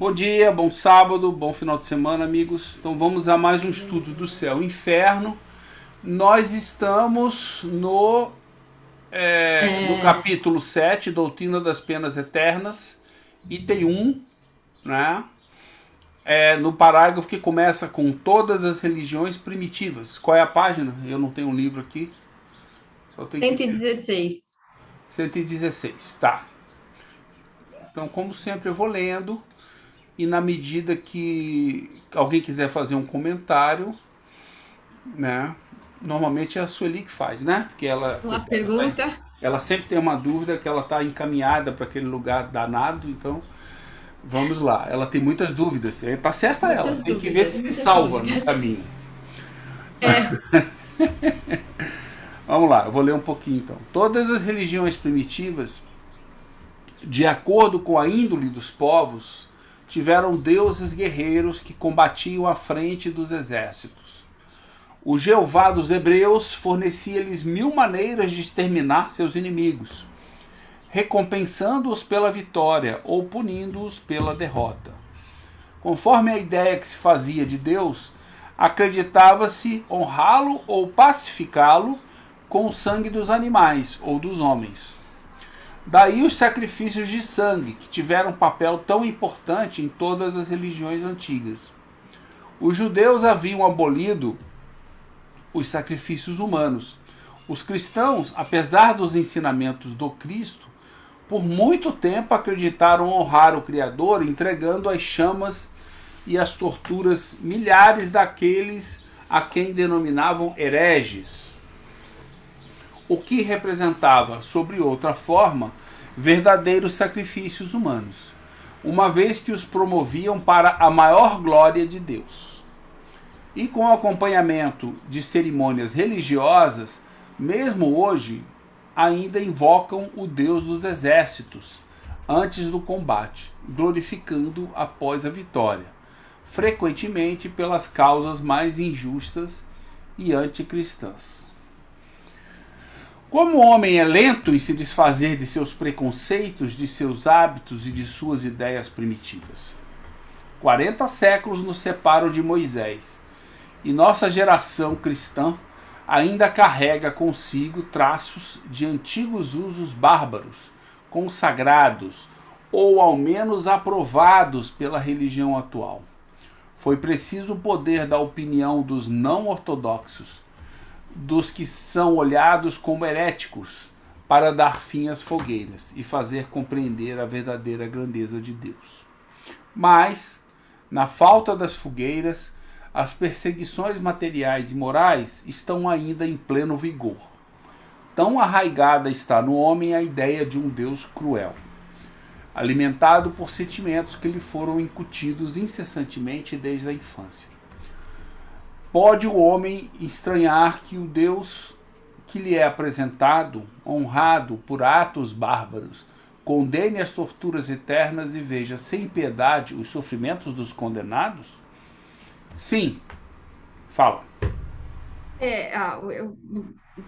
Bom dia, bom sábado, bom final de semana, amigos. Então vamos a mais um estudo do céu e inferno. Nós estamos no É, capítulo 7, Doutrina das Penas Eternas, item 1, né? No parágrafo que começa com todas as religiões primitivas. Qual é a página? Eu não tenho um livro aqui, só tenho que ver. 116. 116, tá. Então, como sempre, eu vou lendo e na medida que alguém quiser fazer um comentário, né? Normalmente é a Sueli que faz, né? Porque ela, Uma coitada, tá, pergunta. ela sempre tem uma dúvida que ela está encaminhada para aquele lugar danado, então vamos lá. Ela tem muitas dúvidas. Tá certa ela, Muitas tem que ver dúvidas, se muitas salva no dúvidas. caminho. É, Vamos lá, eu vou ler um pouquinho então. Todas as religiões primitivas, de acordo com a índole dos povos, tiveram deuses guerreiros que combatiam à frente dos exércitos. O Jeová dos Hebreus fornecia-lhes 1000 maneiras de exterminar seus inimigos, recompensando-os pela vitória ou punindo-os pela derrota. Conforme a ideia que se fazia de Deus, acreditava-se honrá-lo ou pacificá-lo com o sangue dos animais ou dos homens. Daí os sacrifícios de sangue, que tiveram um papel tão importante em todas as religiões antigas. Os judeus haviam abolido os sacrifícios humanos. Os cristãos, apesar dos ensinamentos do Cristo, por muito tempo acreditaram honrar o Criador, entregando às chamas e às torturas milhares daqueles a quem denominavam hereges, o que representava, sobre outra forma, verdadeiros sacrifícios humanos, uma vez que os promoviam para a maior glória de Deus. E com o acompanhamento de cerimônias religiosas, mesmo hoje, ainda invocam o Deus dos exércitos antes do combate, glorificando após a vitória, frequentemente pelas causas mais injustas e anticristãs. Como o homem é lento em se desfazer de seus preconceitos, de seus hábitos e de suas ideias primitivas. 40 séculos nos separam de Moisés, e nossa geração cristã ainda carrega consigo traços de antigos usos bárbaros, consagrados ou ao menos aprovados pela religião atual. Foi preciso o poder da opinião dos não ortodoxos, dos que são olhados como heréticos, para dar fim às fogueiras e fazer compreender a verdadeira grandeza de Deus. Mas, na falta das fogueiras, as perseguições materiais e morais estão ainda em pleno vigor. Tão arraigada está no homem a ideia de um Deus cruel, alimentado por sentimentos que lhe foram incutidos incessantemente desde a infância. Pode o homem estranhar que o Deus que lhe é apresentado, honrado por atos bárbaros, condene as torturas eternas e veja sem piedade os sofrimentos dos condenados? Sim, fala. é, ah, eu,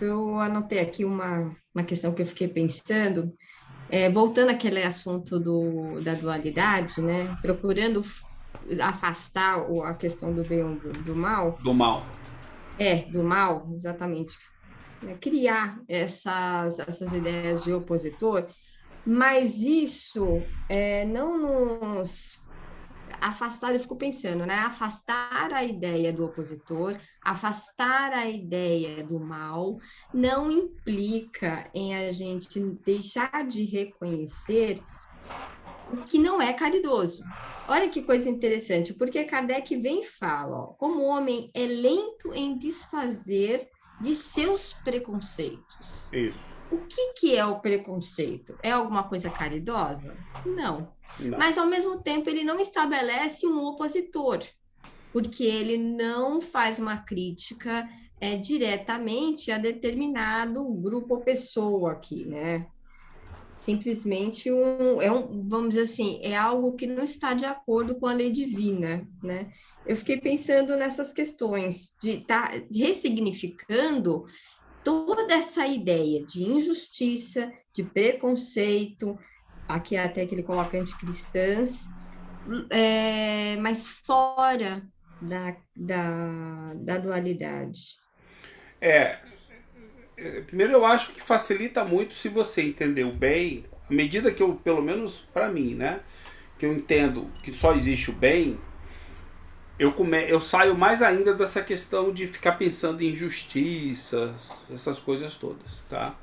eu anotei aqui uma questão que eu fiquei pensando. Voltando àquele assunto da dualidade, né? Procurando afastar a questão do bem ou do mal. Do mal. Do mal, exatamente. Criar essas ideias de opositor, mas isso não nos afastar, eu fico pensando, né? Afastar a ideia do opositor, afastar a ideia do mal, não implica em a gente deixar de reconhecer o que não é caridoso. Olha que coisa interessante, porque Kardec vem e fala, ó, como o homem é lento em desfazer de seus preconceitos. Isso. O que é o preconceito? É alguma coisa caridosa? Não. Não. Mas, ao mesmo tempo, ele não estabelece um opositor, porque ele não faz uma crítica diretamente a determinado grupo ou pessoa aqui, né? Simplesmente vamos dizer assim, é algo que não está de acordo com a lei divina, né? Eu fiquei pensando nessas questões de estar ressignificando toda essa ideia de injustiça, de preconceito, aqui até que ele coloca anticristãs, mas fora da dualidade. É, primeiro eu acho que facilita muito se você entender o bem, à medida que eu, pelo menos para mim, né, que eu entendo que só existe o bem, eu saio mais ainda dessa questão de ficar pensando em injustiças, essas coisas todas, tá?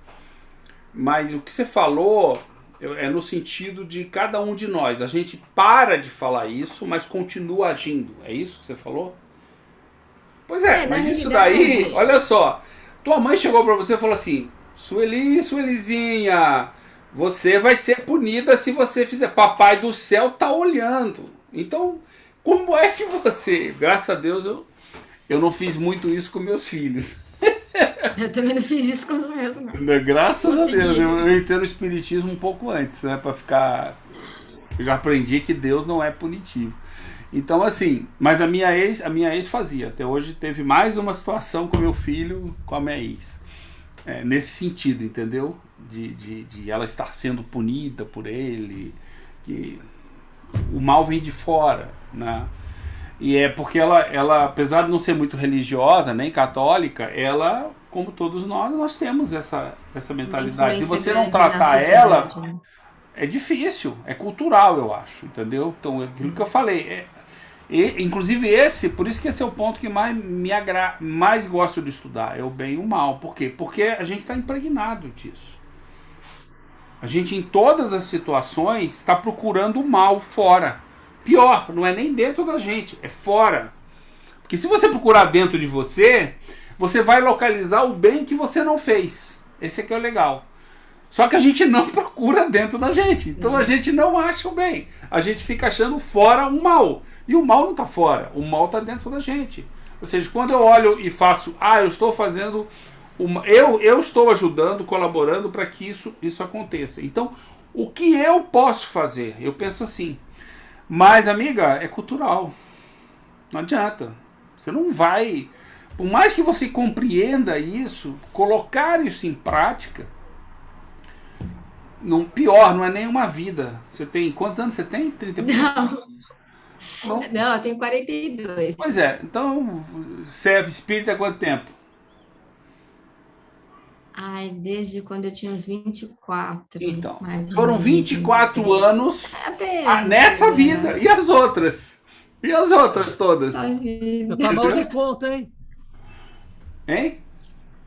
Mas o que você falou é no sentido de cada um de nós. A gente para de falar isso, mas continua agindo. É isso que você falou? Pois é, Na mas isso daí, realidade, olha só. Tua mãe chegou pra você e falou assim: Sueli, Suelizinha, você vai ser punida se você fizer. Papai do céu tá olhando. Então, como é que você. Graças a Deus eu não fiz muito isso com meus filhos. eu também não fiz isso com os meus, não. Graças a Deus, Consegui. eu entrei no espiritismo um pouco antes, né? Pra ficar. Eu já aprendi que Deus não é punitivo. Então, assim, mas a minha ex fazia. Até hoje teve mais uma situação com meu filho, com a minha ex. Nesse sentido, entendeu? De ela estar sendo punida por ele, que o mal vem de fora, né? E é porque ela, apesar de não ser muito religiosa, nem católica, ela, como todos nós temos essa Uma mentalidade. Se influência você não grande na tratar ela, sociedade, né? é difícil, é cultural, eu acho, entendeu? Então, é aquilo que eu falei. Inclusive por isso que esse é o ponto que mais gosto de estudar, é o bem e o mal. Por quê? Porque a gente está impregnado disso. A gente, em todas as situações, está procurando o mal fora. Pior, não é nem dentro da gente, é fora. Porque se você procurar dentro de você, você vai localizar o bem que você não fez. Esse aqui é o legal. Só que a gente não procura dentro da gente. Então a gente não acha o bem. A gente fica achando fora o mal. E o mal não está fora. O mal está dentro da gente. Ou seja, quando eu olho e faço, eu estou fazendo, eu estou ajudando, colaborando para que isso aconteça. Então, o que eu posso fazer? Eu penso assim. Mas, amiga, é cultural. Não adianta. Você não vai. Por mais que você compreenda isso, colocar isso em prática. Não, pior, não é nem uma vida. Você tem. Quantos anos você tem? 30 e pouco? Não, Não. não, eu tenho 42. Pois é, então você é espírita há quanto tempo? Ai, desde quando eu tinha uns 24, Então, mais ou foram menos, 24 23. anos É tempo, nessa né? vida. E as outras? E as outras todas? A Você vida. tá mal de Entendeu? conta, hein? Hein?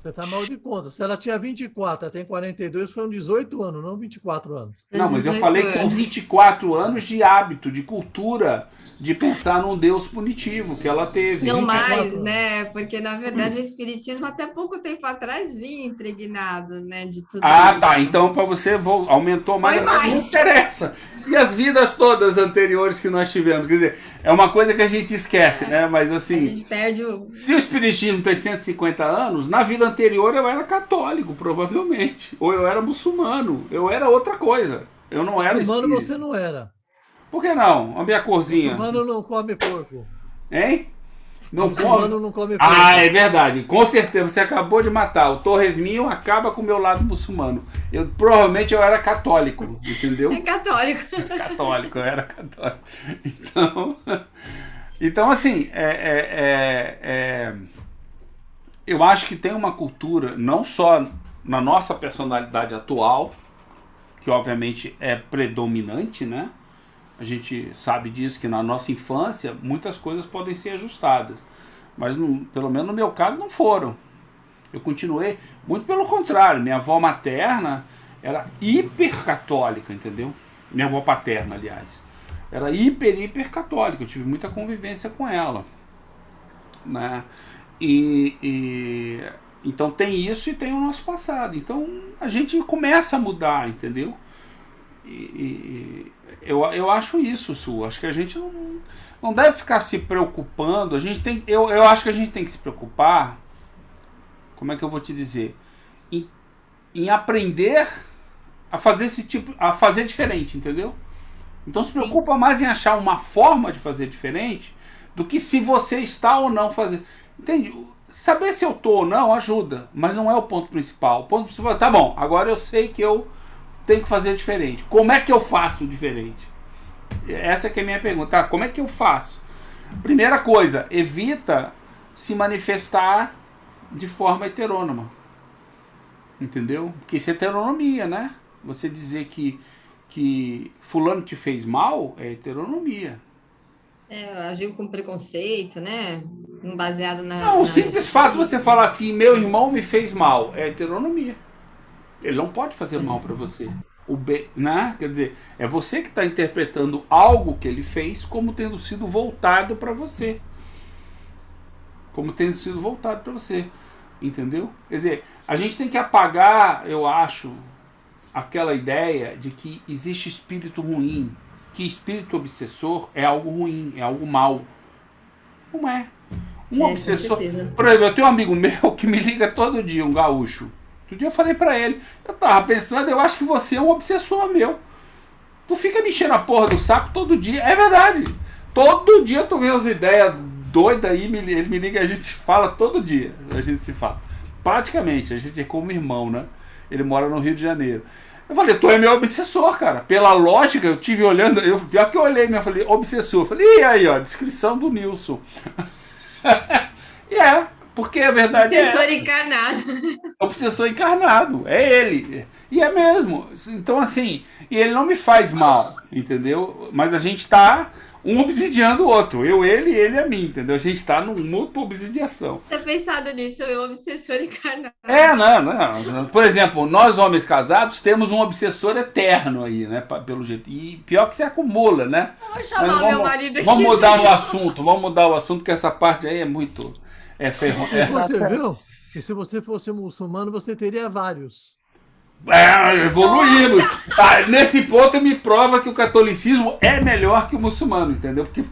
Você tá mal de conta. Se ela tinha 24, ela tem 42, foram 18 anos, não 24 anos. Não, mas eu 18 falei que são anos. 24 anos de hábito, de cultura, de pensar num Deus punitivo que ela teve. Não mais, 24 anos. né? Porque, na verdade, o espiritismo até pouco tempo atrás vinha impregnado, né, de tudo Ah, tá. isso. Então para você aumentou mais. Foi Não mais. interessa. E as vidas todas anteriores que nós tivemos? Quer dizer, é uma coisa que a gente esquece, né? Mas A assim, gente perde o. se o Espiritismo tem 150 anos, na vida anterior eu era católico, provavelmente. Ou eu era muçulmano. Eu era outra coisa. Eu não era Muçulmano você espírita. não era. Por que não? A minha corzinha. Muçulmano não come porco. Hein? Não come? Muçulmano não come Ah, porco. é verdade. Com certeza, você acabou de matar. O Torresminho acaba com o meu lado muçulmano. Provavelmente eu era católico, É entendeu? católico. Católico, eu era católico. Então, então assim, eu acho que tem uma cultura, não só na nossa personalidade atual, que obviamente é predominante, né? A gente sabe disso, que na nossa infância muitas coisas podem ser ajustadas. Mas pelo menos no meu caso não foram. Eu continuei, muito pelo contrário, minha avó materna era hiper católica, entendeu? Minha avó paterna, aliás. Era hiper católica, eu tive muita convivência com ela. Né? Então tem isso e tem o nosso passado. Então a gente começa a mudar, entendeu? Eu acho isso, Su. Acho que a gente não deve ficar se preocupando. A gente tem, eu acho que a gente tem que se preocupar. Como é que eu vou te dizer? Em aprender a fazer esse tipo, a fazer diferente, entendeu? Então se Sim. preocupa mais em achar uma forma de fazer diferente do que se você está ou não fazendo. Entende? Saber se eu estou ou não ajuda, mas não é o ponto principal. O ponto principal é, tá bom, agora eu sei que eu tenho que fazer diferente. Como é que eu faço diferente? Essa que é a minha pergunta. Como é que eu faço? Primeira coisa, evita se manifestar de forma heterônoma. Entendeu? Porque isso é heteronomia, né? Você dizer que fulano te fez mal é heteronomia. Agiu com preconceito, né? Baseado Não, o simples fato de você falar assim, meu irmão me fez mal, é heteronomia. Ele não pode fazer mal para você. O bem, né? Quer dizer, é você que está interpretando algo que ele fez como tendo sido voltado para você. Como tendo sido voltado para você. Entendeu? Quer dizer, a gente tem que apagar, eu acho, aquela ideia de que existe espírito ruim, que espírito obsessor é algo ruim, é algo mal. Não é. Um obsessor. Por exemplo, eu tenho um amigo meu que me liga todo dia, um gaúcho. Outro dia eu falei pra ele, eu tava pensando, eu acho que você é um obsessor meu. Tu fica me enchendo a porra do saco todo dia. É verdade. Todo dia tu vê as ideias doidas aí, ele me liga, a gente fala todo dia. A gente se fala. Praticamente, a gente é como irmão, né? Ele mora no Rio de Janeiro. Eu falei, tu é meu obsessor, cara. Pela lógica, eu tive olhando, pior que eu olhei, eu falei, obsessor. Eu falei, e aí, ó, descrição do Nilson. Porque a verdade obsessor encarnado. Obsessor encarnado, é ele. E é mesmo. Então, assim, e ele não me faz mal, entendeu? Mas a gente tá um obsidiando o outro. Eu, ele e ele a mim, entendeu? A gente tá num mútuo obsidiação. Você pensado nisso, eu obsessor encarnado. Não. Por exemplo, nós homens casados temos um obsessor eterno aí, né? Pelo jeito. E pior que se acumula, né? Eu vou chamar o meu marido aqui. Vamos mudar o assunto, que essa parte aí é muito... Você viu? Que se você fosse muçulmano, você teria vários. Evoluindo. Nesse ponto me prova que o catolicismo é melhor que o muçulmano, entendeu? Porque,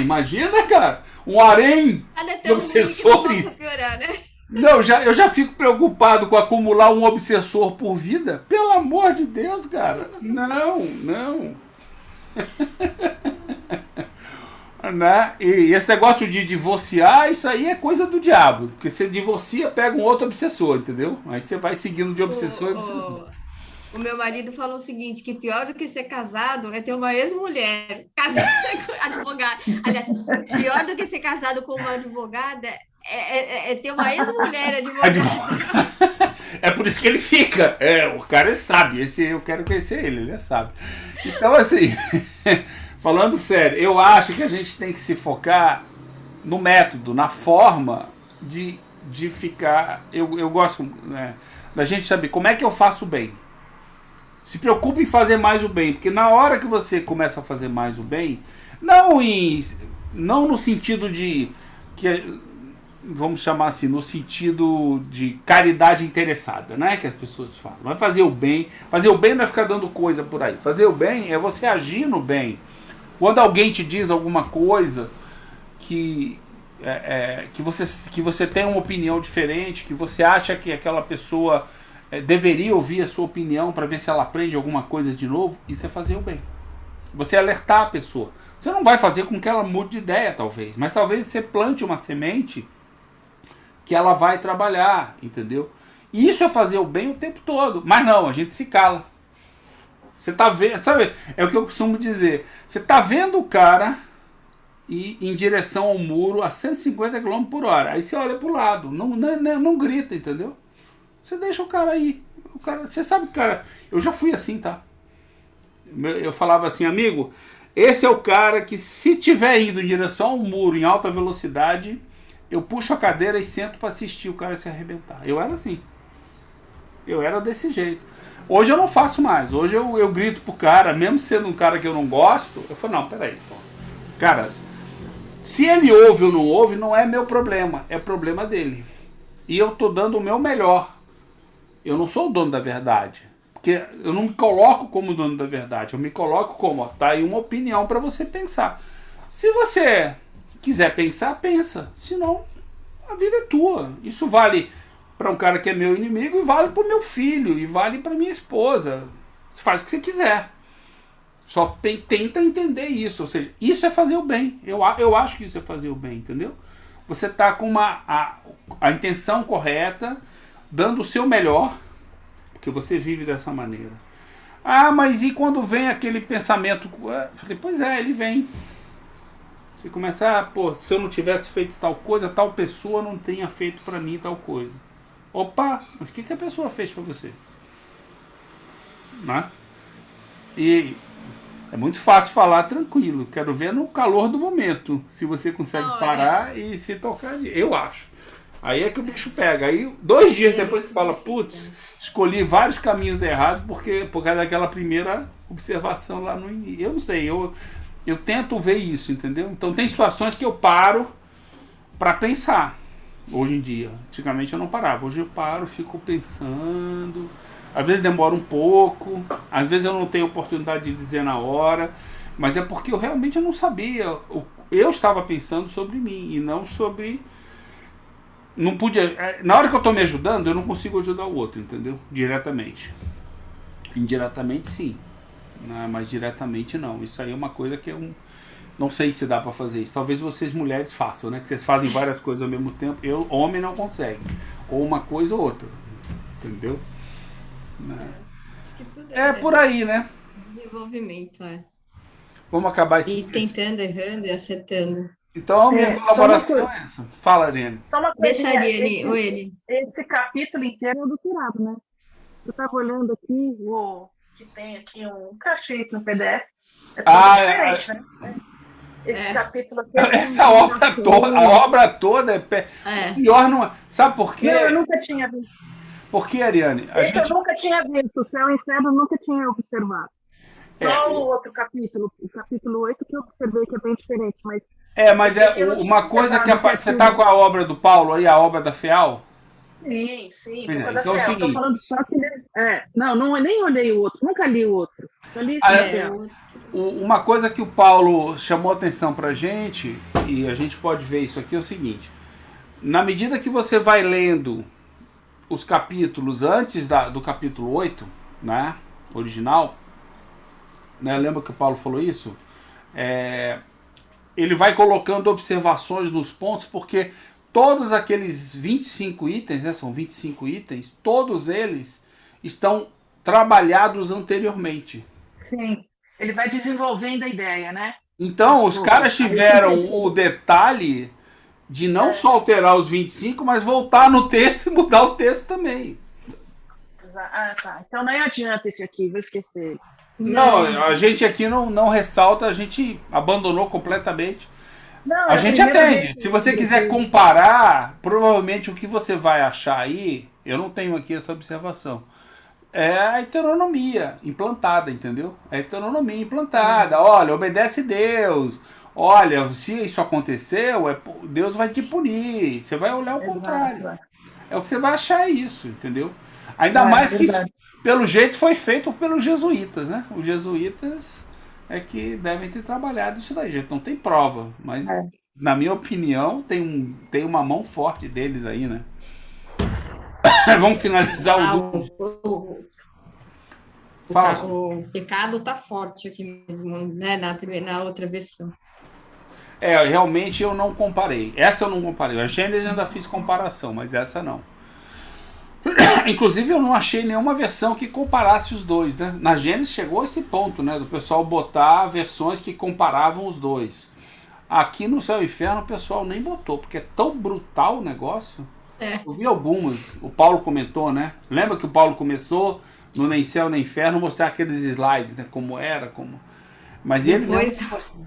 imagina, cara, um harém de obsessores. Né? Não, eu já fico preocupado com acumular um obsessor por vida. Pelo amor de Deus, cara. Não. Né? E esse negócio de divorciar, isso aí é coisa do diabo. Porque você divorcia, pega um outro obsessor, entendeu? Aí você vai seguindo de obsessor em obsessor. O meu marido falou o seguinte, que pior do que ser casado é ter uma ex-mulher casada com advogada. Aliás, pior do que ser casado com uma advogada é ter uma ex-mulher advogada. É por isso que ele fica. O cara é sábio. Esse eu quero conhecer ele é sábio. Então, assim... Falando sério, eu acho que a gente tem que se focar no método, na forma de ficar... Eu gosto, né, da gente saber como é que eu faço o bem. Se preocupe em fazer mais o bem, porque na hora que você começa a fazer mais o bem, não no sentido de... vamos chamar assim, no sentido de caridade interessada, né? Que as pessoas falam. Vai fazer o bem. Fazer o bem não é ficar dando coisa por aí. Fazer o bem é você agir no bem. Quando alguém te diz alguma coisa que você tem uma opinião diferente, que você acha que aquela pessoa deveria ouvir a sua opinião para ver se ela aprende alguma coisa de novo, isso é fazer o bem. Você alertar a pessoa. Você não vai fazer com que ela mude de ideia, talvez, mas talvez você plante uma semente que ela vai trabalhar, entendeu? E isso é fazer o bem o tempo todo. Mas não, a gente se cala. Você tá vendo, sabe? É o que eu costumo dizer. Você tá vendo o cara ir em direção ao muro a 150 km por hora. Aí você olha pro lado, não grita, entendeu? Você deixa o cara ir. Você sabe que o cara... Eu já fui assim, tá? Eu falava assim, amigo, esse é o cara que se tiver indo em direção ao muro em alta velocidade, eu puxo a cadeira e sento para assistir o cara se arrebentar. Eu era assim. Eu era desse jeito. Hoje eu não faço mais. Hoje eu grito pro cara, mesmo sendo um cara que eu não gosto, eu falo, não, peraí. Cara, se ele ouve ou não ouve, não é meu problema. É problema dele. E eu tô dando o meu melhor. Eu não sou o dono da verdade. Porque eu não me coloco como dono da verdade. Eu me coloco como, tá aí uma opinião para você pensar. Se você quiser pensar, pensa. Senão, a vida é tua. Isso vale para um cara que é meu inimigo e vale para o meu filho e vale para minha esposa. Você faz o que você quiser. Só tenta entender isso. Ou seja, isso é fazer o bem. Eu acho que isso é fazer o bem, entendeu? Você está com a intenção correta, dando o seu melhor, porque você vive dessa maneira. Ah, mas e quando vem aquele pensamento? Falei, pois é, ele vem. Você começa, pô, se eu não tivesse feito tal coisa, tal pessoa não tenha feito pra mim tal coisa. Opa, mas o que a pessoa fez pra você? Né? E é muito fácil falar tranquilo. Quero ver no calor do momento. Se você consegue parar e se tocar. Eu acho. Aí é que o bicho pega. Aí 2 dias depois você fala, putz, escolhi vários caminhos errados por causa daquela primeira observação lá no início. Eu não sei, eu tento ver isso, entendeu? Então tem situações que eu paro para pensar. Hoje em dia. Antigamente eu não parava. Hoje eu paro, fico pensando. Às vezes demora um pouco. Às vezes eu não tenho oportunidade de dizer na hora. Mas é porque eu realmente não sabia. Eu estava pensando sobre mim e não sobre... Não podia. Na hora que eu estou me ajudando, eu não consigo ajudar o outro, entendeu? Diretamente. Indiretamente, sim. Mas diretamente, não. Isso aí é uma coisa que eu não sei se dá para fazer isso. Talvez vocês mulheres façam, né? Que vocês fazem várias coisas ao mesmo tempo. Homem, não consegue. Ou uma coisa ou outra. Entendeu? Acho que tudo É por aí, né? desenvolvimento, Vamos acabar esse... E tentando, errando e acertando. Então, a minha colaboração é essa. Fala, Ariane. Só uma Deixa a coisinha, Ariane, ou ele. esse capítulo inteiro é doutorado, né? Eu estava olhando aqui, que tem aqui um cachê no PDF. É tudo diferente, né? Esse capítulo aqui essa obra toda é pior. Não, sabe por quê? Não, eu nunca tinha visto. Por quê, Ariane? Eu nunca tinha visto. O Céu e o Inferno eu nunca tinha observado. Só o outro capítulo, o capítulo 8, que eu observei que é bem diferente, mas... mas uma coisa que você tá com a obra do Paulo aí, a obra da FEAL? Sim. Então é o seguinte... Tô falando só que... Não, nem olhei o outro, nunca li o outro. Só li uma coisa que o Paulo chamou atenção pra gente, e a gente pode ver isso aqui, é o seguinte. Na medida que você vai lendo os capítulos antes do capítulo 8, né, original, né, lembra que o Paulo falou isso? Ele vai colocando observações nos pontos, porque todos aqueles 25 itens, né, são 25 itens, todos eles estão trabalhados anteriormente. Sim, ele vai desenvolvendo a ideia, né? Então, os caras tiveram o detalhe de não só alterar os 25, mas voltar no texto e mudar o texto também. Tá. Então não adianta esse aqui, vou esquecer. Não, a gente aqui não ressalta, a gente abandonou completamente. Não, a gente atende. Se você quiser comparar, provavelmente o que você vai achar aí, eu não tenho aqui essa observação, é a heteronomia implantada, entendeu? É a heteronomia implantada. Olha, obedece Deus. Olha, se isso aconteceu, Deus vai te punir. Você vai olhar o contrário. É o que você vai achar isso, entendeu? Ainda mais que isso, pelo jeito, foi feito pelos jesuítas, né? Os jesuítas é que devem ter trabalhado isso daí. Gente, não tem prova, mas na minha opinião tem uma mão forte deles aí, né? Vamos finalizar o pecado tá forte aqui mesmo, né? Na outra versão. Realmente eu não comparei. Essa eu não comparei. A Gênesis eu ainda fiz comparação, mas essa não. Inclusive eu não achei nenhuma versão que comparasse os dois, né? Na Gênesis chegou a esse ponto, né? Do pessoal botar versões que comparavam os dois. Aqui no Céu e Inferno o pessoal nem botou, porque é tão brutal o negócio. Eu vi algumas. O Paulo comentou, né? Lembra que o Paulo começou no Nem Céu Nem Inferno mostrar aqueles slides, né? Como era, como... Mas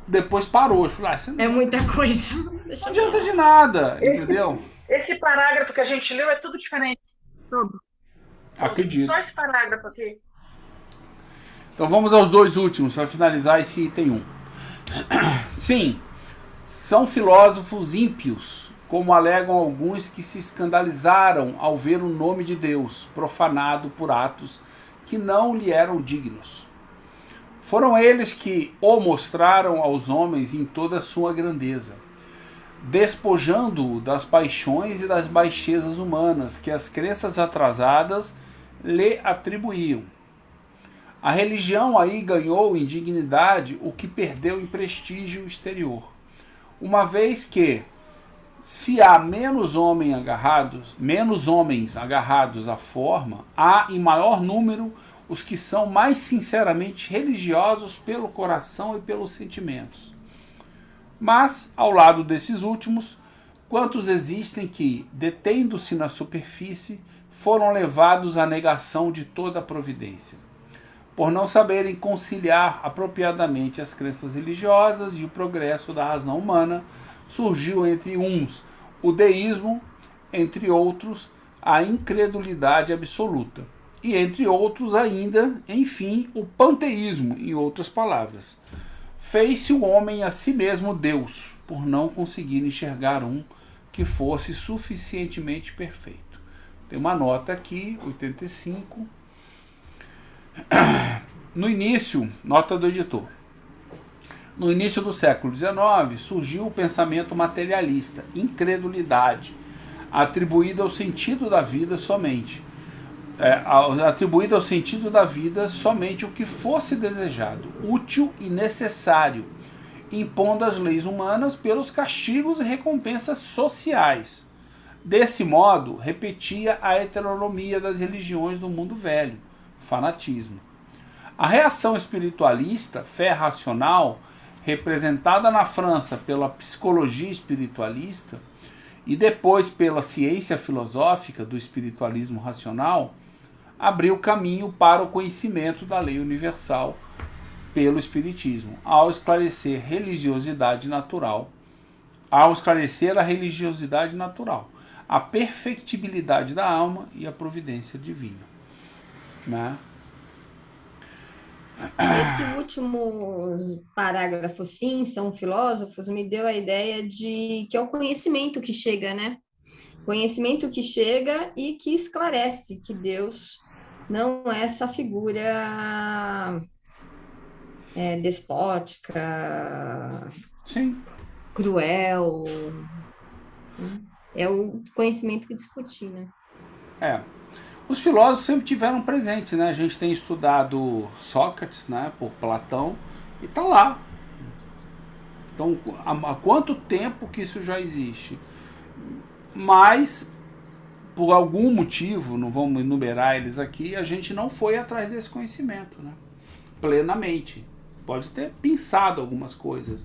depois parou. Ele falou, é muita coisa. Não adianta de nada, entendeu? Esse parágrafo que a gente leu é tudo diferente. Todo. Acredito. Só esse parágrafo aqui. Então vamos aos 2 últimos, para finalizar esse item 1. Sim, são filósofos ímpios, como alegam alguns que se escandalizaram ao ver o nome de Deus profanado por atos que não lhe eram dignos. Foram eles que o mostraram aos homens em toda a sua grandeza, despojando-o das paixões e das baixezas humanas que as crenças atrasadas lhe atribuíam. A religião aí ganhou em dignidade o que perdeu em prestígio exterior, uma vez que, se há menos homens agarrados à forma, há em maior número os que são mais sinceramente religiosos pelo coração e pelos sentimentos. Mas, ao lado desses últimos, quantos existem que, detendo-se na superfície, foram levados à negação de toda a providência, por não saberem conciliar apropriadamente as crenças religiosas e o progresso da razão humana. Surgiu entre uns o deísmo, entre outros a incredulidade absoluta, e entre outros ainda, enfim, o panteísmo, em outras palavras. Fez-se o homem a si mesmo Deus, por não conseguir enxergar um que fosse suficientemente perfeito. Tem uma nota aqui, 85. No início, nota do editor, no início do século XIX, surgiu o pensamento materialista, incredulidade, atribuída ao sentido da vida somente. Atribuída ao sentido da vida somente o que fosse desejado, útil e necessário, impondo as leis humanas pelos castigos e recompensas sociais. Desse modo, repetia a heteronomia das religiões do mundo velho, fanatismo. A reação espiritualista, fé racional, representada na França pela psicologia espiritualista e depois pela ciência filosófica do espiritualismo racional, abriu caminho para o conhecimento da lei universal pelo espiritismo, ao esclarecer a religiosidade natural, a perfectibilidade da alma e a providência divina. Né? Esse último parágrafo, sim, são filósofos, me deu a ideia de que é o conhecimento que chega, né? Conhecimento que chega e que esclarece que Deus não é essa figura despótica, Sim. Cruel. É o conhecimento que discutir, né? Os filósofos sempre tiveram presente, né? A gente tem estudado Sócrates, né, por Platão, e está lá. Então, há quanto tempo que isso já existe? Mas, por algum motivo, não vamos enumerar eles aqui, a gente não foi atrás desse conhecimento, né? Plenamente. Pode ter pensado algumas coisas,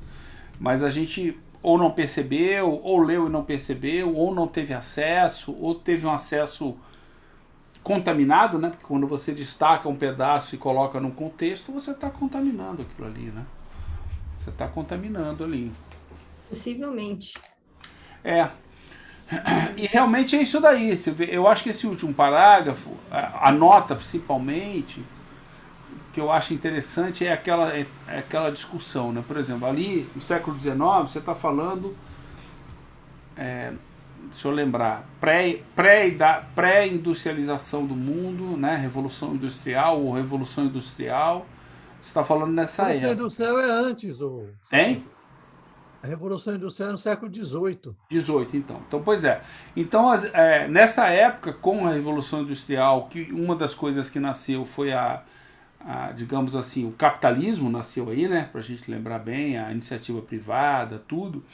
mas a gente ou não percebeu, ou leu e não percebeu, ou não teve acesso, ou teve um acesso contaminado, né? Porque quando você destaca um pedaço e coloca num contexto, você está contaminando aquilo ali, né? Você está contaminando ali. Possivelmente. E realmente é isso daí. Você vê, eu acho que esse último parágrafo, a nota principalmente, que eu acho interessante é aquela discussão, né? Por exemplo, ali no século XIX, você está falando, deixa eu lembrar, pré-industrialização do mundo, né? Revolução Industrial ou Revolução Industrial. Você está falando nessa época. A Revolução Industrial é antes. Hein? A Revolução Industrial é no século XVIII. XVIII, então. Então, pois é. Então, nessa época, com a Revolução Industrial, que uma das coisas que nasceu foi digamos assim, o capitalismo nasceu aí, né? Para a gente lembrar bem, a iniciativa privada, tudo.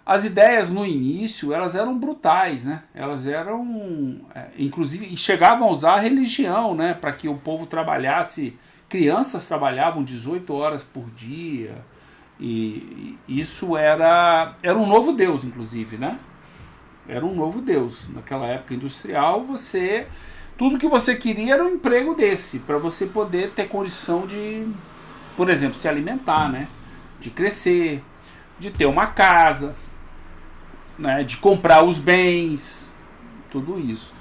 As ideias no início, elas eram brutais, né? Elas eram, inclusive, e chegavam a usar a religião, né? Para que o povo trabalhasse. Crianças trabalhavam 18 horas por dia. E isso era um novo Deus, inclusive, né? Era um novo Deus. Naquela época industrial, tudo que você queria era um emprego desse, para você poder ter condição de, por exemplo, se alimentar, né? De crescer, de ter uma casa, né? De comprar os bens, tudo isso.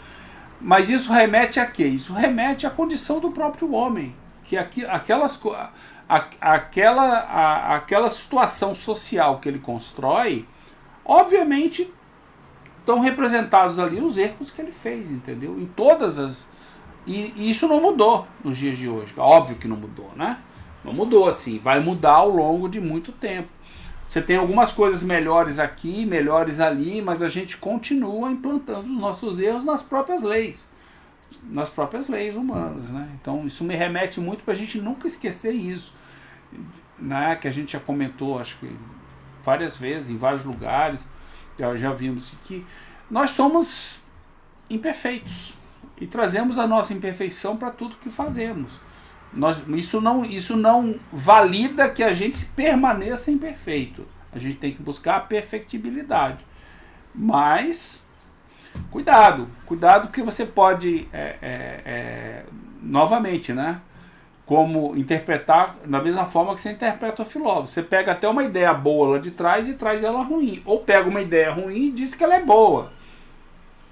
Mas isso remete a quê? Isso remete à condição do próprio homem, que aquela situação social que ele constrói, obviamente estão representados ali os erros que ele fez, entendeu? Em todas as... E isso não mudou nos dias de hoje. Óbvio que não mudou, né? Não mudou assim. Vai mudar ao longo de muito tempo. Você tem algumas coisas melhores aqui, melhores ali, mas a gente continua implantando os nossos erros nas próprias leis. Nas próprias leis humanas, né? Então isso me remete muito para a gente nunca esquecer isso, né? Que a gente já comentou, acho que várias vezes, em vários lugares, já vimos que nós somos imperfeitos. e trazemos a nossa imperfeição para tudo que fazemos. Isso não valida que a gente permaneça imperfeito. A gente tem que buscar a perfectibilidade. Mas, cuidado que você pode, novamente, né? Como interpretar da mesma forma que você interpreta o filósofo. Você pega até uma ideia boa lá de trás e traz ela ruim. Ou pega uma ideia ruim e diz que ela é boa.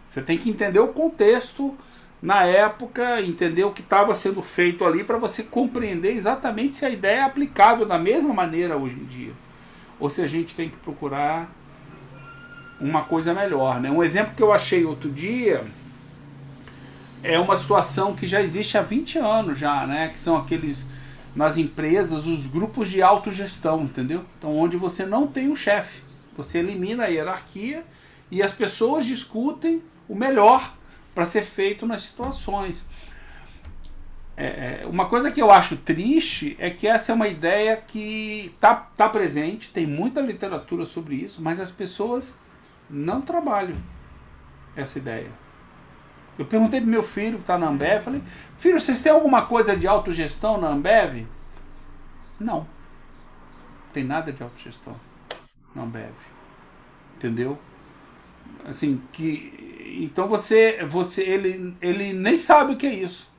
Você tem que entender o contexto na época, entender o que estava sendo feito ali para você compreender exatamente se a ideia é aplicável da mesma maneira hoje em dia. Ou se a gente tem que procurar uma coisa melhor, né? Um exemplo que eu achei outro dia é uma situação que já existe há 20 anos já, né? Que são aqueles, nas empresas, os grupos de autogestão, entendeu? Então, onde você não tem um chefe. Você elimina a hierarquia e as pessoas discutem o melhor para ser feito nas situações. Uma coisa que eu acho triste é que essa é uma ideia que tá presente, tem muita literatura sobre isso, mas as pessoas não trabalham essa ideia. Eu perguntei pro meu filho que está na Ambev, falei, filho, vocês têm alguma coisa de autogestão na Ambev? Não. Não tem nada de autogestão na Ambev. Entendeu? Assim, então ele nem sabe o que é isso.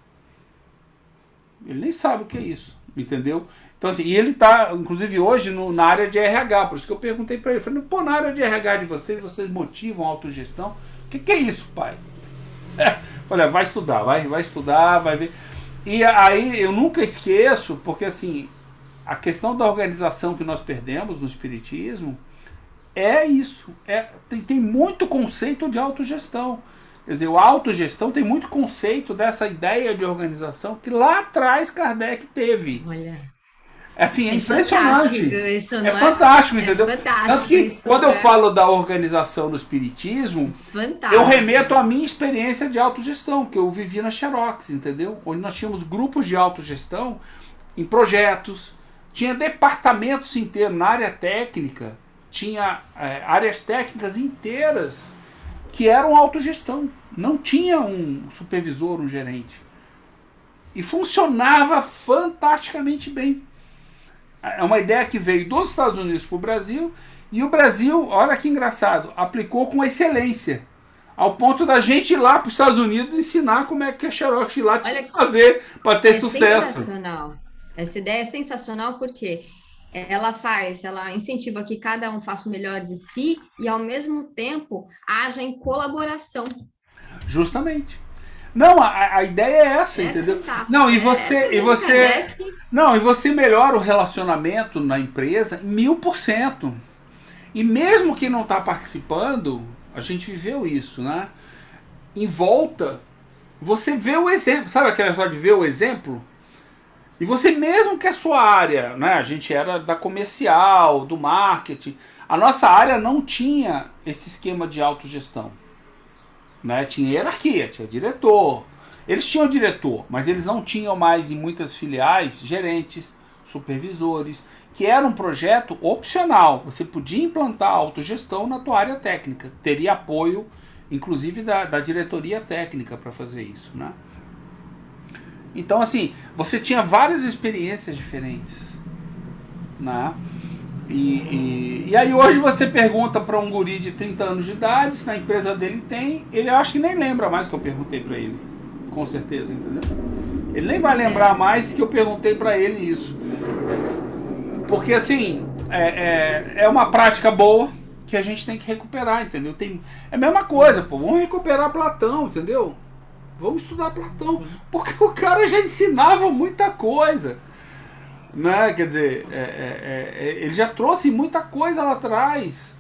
Ele nem sabe o que é isso, entendeu? Então assim, e ele está, inclusive hoje, na área de RH, por isso que eu perguntei para ele, falei, pô, na área de RH de vocês motivam a autogestão? O que é isso, pai? Falei, vai estudar, vai estudar, vai ver. E aí eu nunca esqueço, porque assim, a questão da organização que nós perdemos no espiritismo é isso. Tem muito conceito de autogestão. Quer dizer, a autogestão tem muito conceito dessa ideia de organização que lá atrás Kardec teve. Olha. Assim, é impressionante. Isso, não é fantástico, entendeu? Fantástico. Quando eu falo da organização no espiritismo, eu remeto à minha experiência de autogestão, que eu vivi na Xerox, entendeu? Onde nós tínhamos grupos de autogestão em projetos, tinha departamentos inteiros na área técnica, tinha áreas técnicas inteiras que eram autogestão. Não tinha um supervisor, um gerente. E funcionava fantasticamente bem. É uma ideia que veio dos Estados Unidos para o Brasil, e o Brasil, olha que engraçado, aplicou com excelência. Ao ponto da gente ir lá para os Estados Unidos ensinar como é que a Xerox lá tinha que fazer para ter sucesso. Sensacional. Essa ideia é sensacional porque ela incentiva que cada um faça o melhor de si e, ao mesmo tempo, haja em colaboração. Justamente. Não, a ideia é essa, entendeu? Não, e você melhora o relacionamento na empresa 1000%. E mesmo que não está participando, a gente viveu isso, né? Em volta, você vê o exemplo. Sabe aquela história de ver o exemplo? E você mesmo que a sua área, né? A gente era da comercial, do marketing. A nossa área não tinha esse esquema de autogestão. Né? Tinha hierarquia, tinha diretor. Eles tinham diretor, mas eles não tinham mais em muitas filiais gerentes, supervisores, que era um projeto opcional. Você podia implantar a autogestão na tua área técnica. Teria apoio, inclusive, da diretoria técnica para fazer isso, né? Então, assim, você tinha várias experiências diferentes, né? E aí hoje você pergunta para um guri de 30 anos de idade se na empresa dele tem, ele acho que nem lembra mais que eu perguntei para ele, com certeza, entendeu? Ele nem vai lembrar mais que eu perguntei para ele isso. Porque assim, é uma prática boa que a gente tem que recuperar, entendeu? É a mesma coisa, pô, vamos recuperar Platão, entendeu? Vamos estudar Platão, porque o cara já ensinava muita coisa. Né? Quer dizer, ele já trouxe muita coisa lá atrás.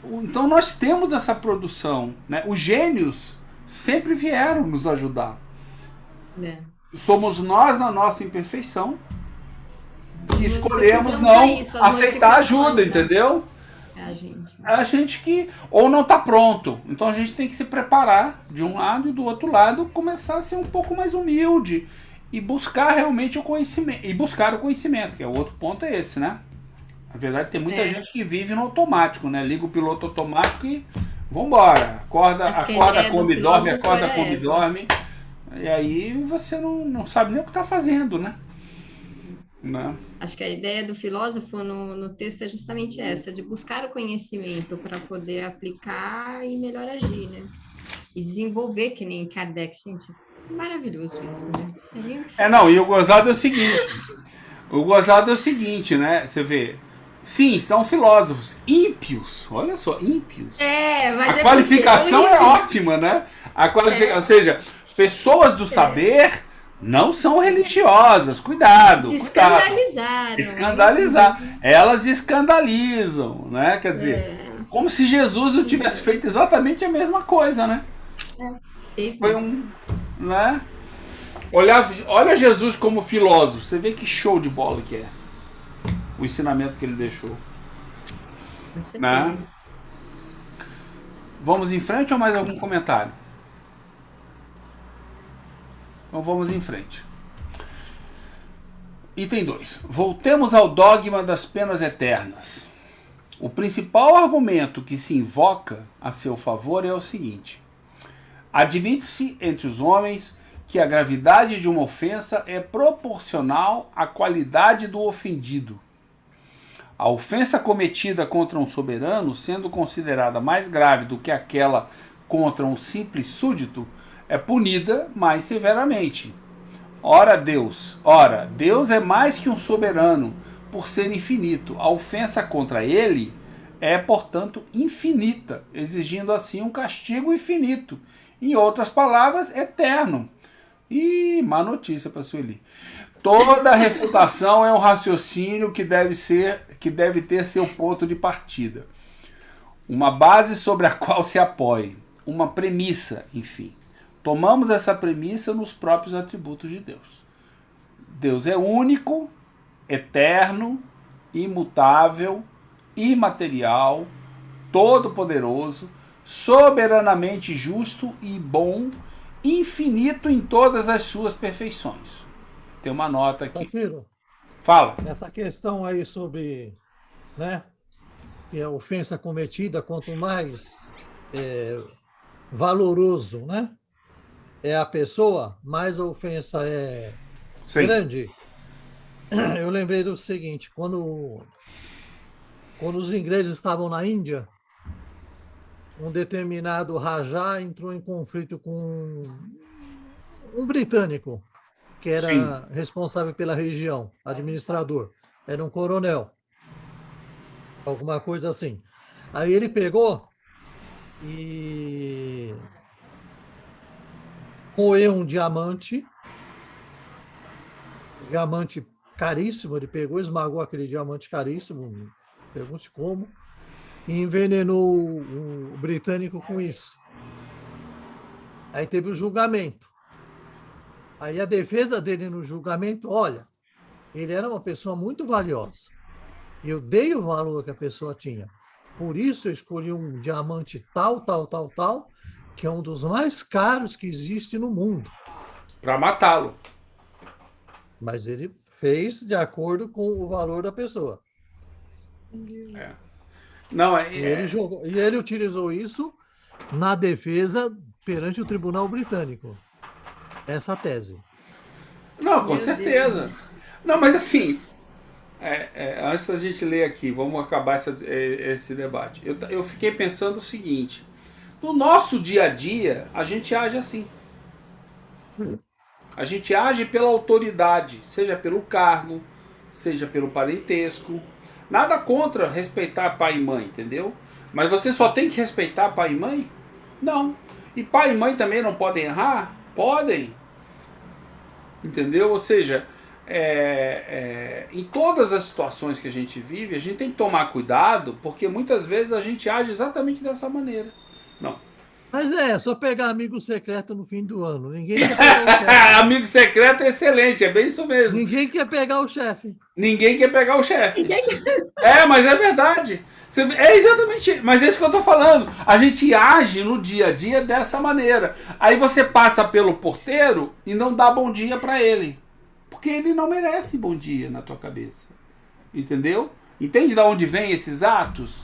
Então nós temos essa produção, né? Os gênios sempre vieram nos ajudar. Somos nós, na nossa imperfeição, que escolhemos não aceitar ajuda, entendeu? A gente que ou não está pronto. Então a gente tem que se preparar de um lado e do outro lado começar a ser um pouco mais humilde e buscar realmente o conhecimento. E buscar o conhecimento, que é o outro ponto, é esse, né? Na verdade, tem muita gente que vive no automático, né? Liga o piloto automático e vambora. Acorda, come, dorme, acorda, come, dorme. E aí você não sabe nem o que está fazendo, né? Acho que a ideia do filósofo no texto é justamente essa, de buscar o conhecimento para poder aplicar e melhor agir, né? E desenvolver, que nem Kardec, gente. Maravilhoso isso, né? E o gozado é o seguinte, né? Você vê, sim, são filósofos ímpios, olha só, ímpios. Mas a qualificação é ótima, né? Ou seja, pessoas do saber não são religiosas, cuidado. Escandalizar. Elas escandalizam, né? Quer dizer, como se Jesus não tivesse feito exatamente a mesma coisa, né? Foi né? Olha Jesus como filósofo, você vê que show de bola que é o ensinamento que ele deixou. Né? Vamos em frente ou mais algum comentário? Então vamos em frente. Item 2. Voltemos ao dogma das penas eternas. O principal argumento que se invoca a seu favor é o seguinte: admite-se entre os homens que a gravidade de uma ofensa é proporcional à qualidade do ofendido. A ofensa cometida contra um soberano, sendo considerada mais grave do que aquela contra um simples súdito, é punida mais severamente. Ora, Deus é mais que um soberano, por ser infinito. A ofensa contra ele é, portanto, infinita, exigindo assim um castigo infinito. Em outras palavras, eterno. E má notícia para Sueli. Toda refutação é um raciocínio que deve ter seu ponto de partida. Uma base sobre a qual se apoie. Uma premissa, enfim. Tomamos essa premissa nos próprios atributos de Deus. Deus é único, eterno, imutável, imaterial, todo-poderoso, soberanamente justo e bom, infinito em todas as suas perfeições. Tem uma nota aqui. Safiro, fala. Essa questão aí sobre, né, que a ofensa cometida, quanto mais valoroso, né, é a pessoa, mais a ofensa é grande. Eu lembrei do seguinte: quando os ingleses estavam na Índia, um determinado rajá entrou em conflito com um britânico, que era responsável pela região, administrador. Era um coronel, alguma coisa assim. Aí ele pegou e roeu um diamante caríssimo. Ele pegou, esmagou aquele diamante caríssimo, pergunte como, e envenenou o britânico com isso. Aí teve o julgamento. Aí a defesa dele no julgamento: olha, ele era uma pessoa muito valiosa. Eu dei o valor que a pessoa tinha. Por isso eu escolhi um diamante tal, que é um dos mais caros que existe no mundo. Para matá-lo. Mas ele fez de acordo com o valor da pessoa. E ele utilizou isso na defesa perante o tribunal britânico. Essa tese. Não, com certeza. Não, mas assim, antes da gente ler aqui, vamos acabar esse debate. Eu fiquei pensando o seguinte: no nosso dia a dia, a gente age assim. A gente age pela autoridade, seja pelo cargo, seja pelo parentesco. Nada contra respeitar pai e mãe, entendeu? Mas você só tem que respeitar pai e mãe? Não. E pai e mãe também não podem errar? Podem. Entendeu? Ou seja, em todas as situações que a gente vive, a gente tem que tomar cuidado, porque muitas vezes a gente age exatamente dessa maneira. Não. Mas só pegar amigo secreto no fim do ano. Ninguém quer pegar o chefe. Amigo secreto é excelente, é bem isso mesmo. Ninguém quer pegar o chefe. Ninguém quer pegar o chefe. Mas é verdade. É exatamente, mas é isso que eu tô falando. A gente age no dia a dia dessa maneira. Aí você passa pelo porteiro e não dá bom dia para ele. Porque ele não merece bom dia na tua cabeça. Entendeu? Entende de onde vem esses atos?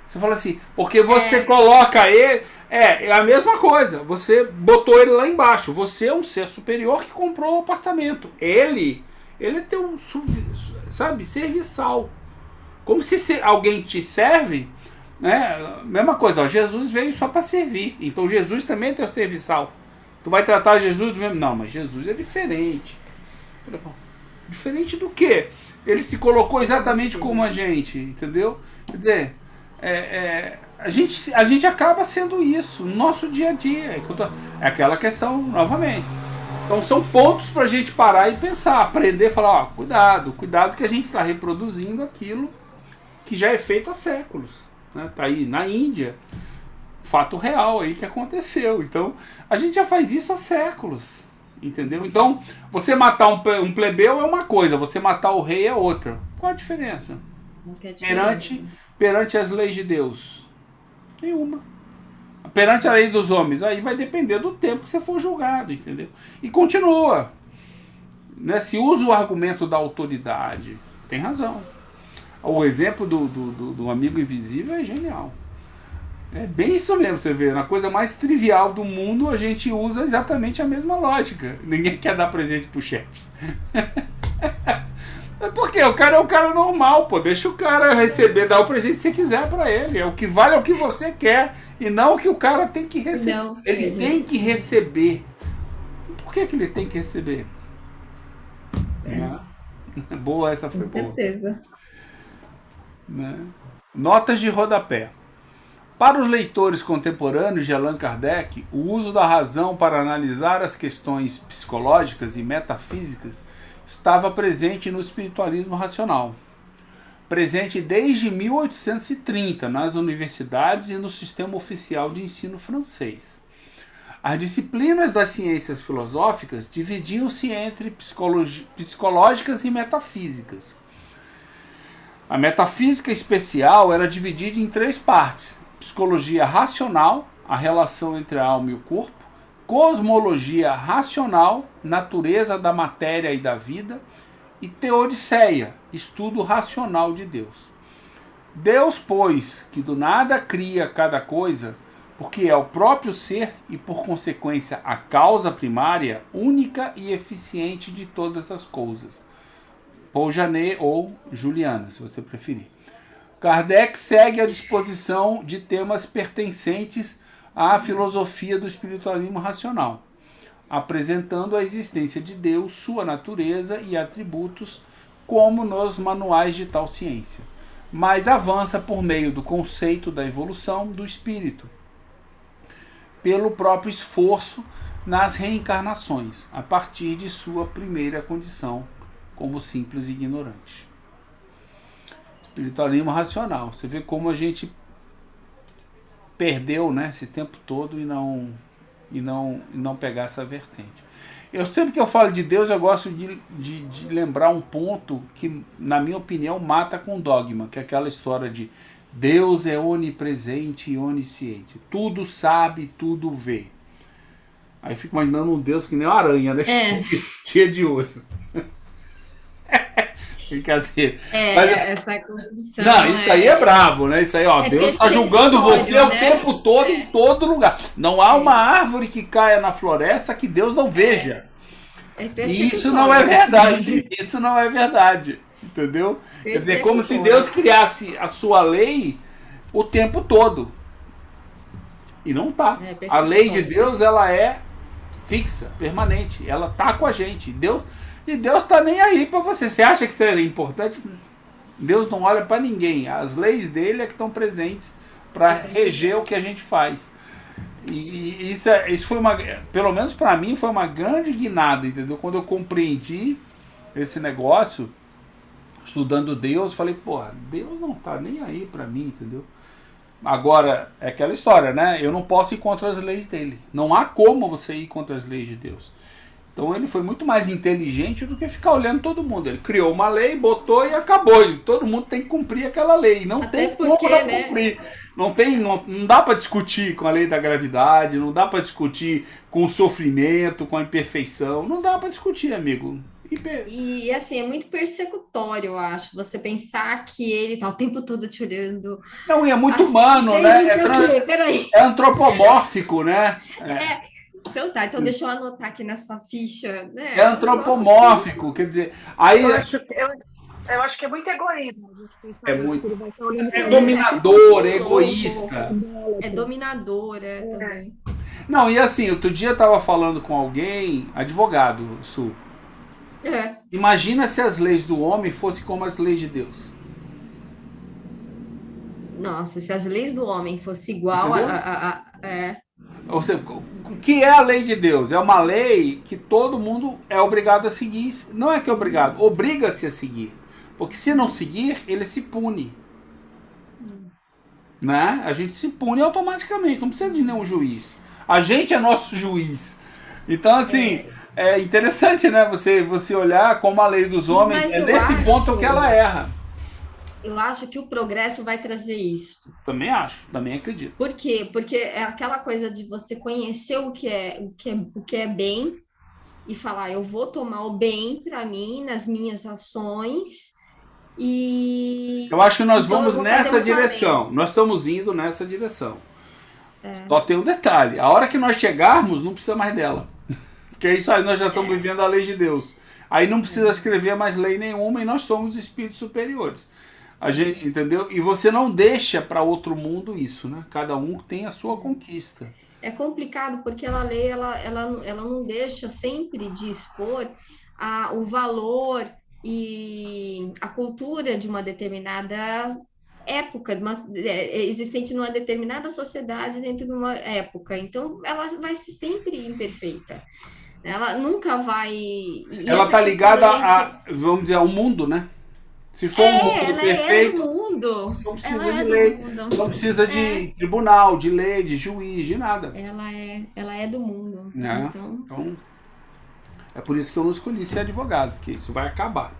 Você fala assim, porque você coloca ele... É a mesma coisa. Você botou ele lá embaixo. Você é um ser superior que comprou o apartamento. Ele tem um... Sabe? Serviçal. Como se alguém te serve... Né? Mesma coisa. Ó, Jesus veio só para servir. Então Jesus também tem o serviçal. Tu vai tratar Jesus do mesmo... Não, mas Jesus é diferente. Diferente do quê? Ele se colocou exatamente como a gente. Entendeu? Quer dizer... A gente acaba sendo isso no nosso dia a dia. É aquela questão, novamente. Então são pontos para a gente parar e pensar, aprender, falar, ó, cuidado que a gente está reproduzindo aquilo que já é feito há séculos. Né? Tá aí na Índia, fato real aí que aconteceu. Então a gente já faz isso há séculos. Entendeu? Então você matar um plebeu é uma coisa, você matar o rei é outra. Qual a diferença? Perante as leis de Deus? Nenhuma. Perante a lei dos homens? Aí vai depender do tempo que você for julgado, entendeu? E continua. Né? Se usa o argumento da autoridade, tem razão. O exemplo do amigo invisível é genial. É bem isso mesmo, você vê. Na coisa mais trivial do mundo, a gente usa exatamente a mesma lógica. Ninguém quer dar presente pro chefe. Porque o cara é um cara normal, pô. Deixa o cara receber, dar o presente que você quiser pra ele. É o que vale é o que você quer. E não o que o cara tem que receber. Não, ele tem que receber. Por que ele tem que receber? Boa, essa foi boa. Com certeza. Né? Notas de rodapé. Para os leitores contemporâneos de Allan Kardec, o uso da razão para analisar as questões psicológicas e metafísicas estava presente no espiritualismo racional, presente desde 1830 nas universidades e no sistema oficial de ensino francês. As disciplinas das ciências filosóficas dividiam-se entre psicológicas e metafísicas. A metafísica especial era dividida em 3 partes: psicologia racional, a relação entre a alma e o corpo; cosmologia racional, natureza da matéria e da vida; e teodiceia, estudo racional de Deus. Deus, pois, que do nada cria cada coisa, porque é o próprio ser e, por consequência, a causa primária, única e eficiente de todas as coisas. Paul Janet ou Juliana, se você preferir. Kardec segue a disposição de temas pertencentes à filosofia do espiritualismo racional, apresentando a existência de Deus, sua natureza e atributos, como nos manuais de tal ciência, mas avança por meio do conceito da evolução do espírito, pelo próprio esforço nas reencarnações, a partir de sua primeira condição como simples ignorante. Espiritualismo racional. Você vê como a gente perdeu, né, esse tempo todo e não pegar essa vertente. Sempre que eu falo de Deus, eu gosto de lembrar um ponto que, na minha opinião, mata com dogma, que é aquela história de Deus é onipresente e onisciente. Tudo sabe, tudo vê. Aí eu fico imaginando um Deus que nem uma aranha, né? Cheia de olho. Brincadeira. Mas, essa construção. Não, isso aí é bravo, né? Isso aí, ó, Deus está julgando você, né, o tempo todo, em todo lugar. Não há uma árvore que caia na floresta que Deus não veja. E isso não é verdade. Isso não é verdade. Entendeu? Quer dizer, como se Deus criasse a sua lei o tempo todo. E não tá. A lei de Deus, ela é fixa, permanente. Ela tá com a gente. E Deus tá nem aí para você. Você acha que isso é importante? Deus não olha para ninguém. As leis dele é que estão presentes para reger o que a gente faz. E isso foi pelo menos para mim, foi uma grande guinada, entendeu? Quando eu compreendi esse negócio, estudando Deus, falei, porra, Deus não tá nem aí para mim, entendeu? Agora, é aquela história, né? Eu não posso ir contra as leis dele. Não há como você ir contra as leis de Deus. Então ele foi muito mais inteligente do que ficar olhando todo mundo. Ele criou uma lei, botou e acabou. E todo mundo tem que cumprir aquela lei. Não tem como não cumprir. Não dá para discutir com a lei da gravidade, não dá para discutir com o sofrimento, com a imperfeição. Não dá para discutir, amigo. E assim, é muito persecutório, eu acho. Você pensar que ele tá o tempo todo te olhando. Não, e é muito assim, humano, né? É antropomórfico, né? Então tá, então deixa eu anotar aqui na sua ficha. Né? É antropomórfico, quer dizer. Aí, eu acho que é muito egoísmo. A gente pensar muito. Que ele vai estar olhando dominador, egoísta. É dominadora também. Não, e assim, outro dia eu tava falando com alguém, advogado, Sul. Imagina se as leis do homem fossem como as leis de Deus. Nossa, se as leis do homem fossem igual Ou seja, o que é a lei de Deus? É uma lei que todo mundo é obrigado a seguir. Não é que é obrigado, obriga-se a seguir. Porque se não seguir, ele se pune. Né? A gente se pune automaticamente, não precisa de nenhum juiz. A gente é nosso juiz. Então, assim, é interessante, né? Você olhar como a lei dos homens é nesse ponto que ela erra. Eu acho que o progresso vai trazer isso. Também acho, também acredito. Por quê? Porque é aquela coisa de você conhecer o que é bem e falar, eu vou tomar o bem para mim nas minhas ações e... Eu acho que nós vamos nessa direção. Nós estamos indo nessa direção. Só tem um detalhe. A hora que nós chegarmos, não precisa mais dela. Porque é isso aí, nós já estamos vivendo a lei de Deus. Aí não precisa escrever mais lei nenhuma e nós somos espíritos superiores. A gente, entendeu? E você não deixa para outro mundo isso, né? Cada um tem a sua conquista. É complicado porque a lei ela não deixa sempre de expor o valor e a cultura de uma determinada época, existente numa determinada sociedade dentro de uma época. Então, ela vai ser sempre imperfeita. Ela nunca vai... Ela está ligada vamos dizer, ao mundo, né? Se for um mundo perfeito, é do mundo. Não precisa de lei, não precisa de tribunal, de lei, de juiz, de nada. Ela é do mundo. Então, é por isso que eu não escolhi ser advogado, porque isso vai acabar.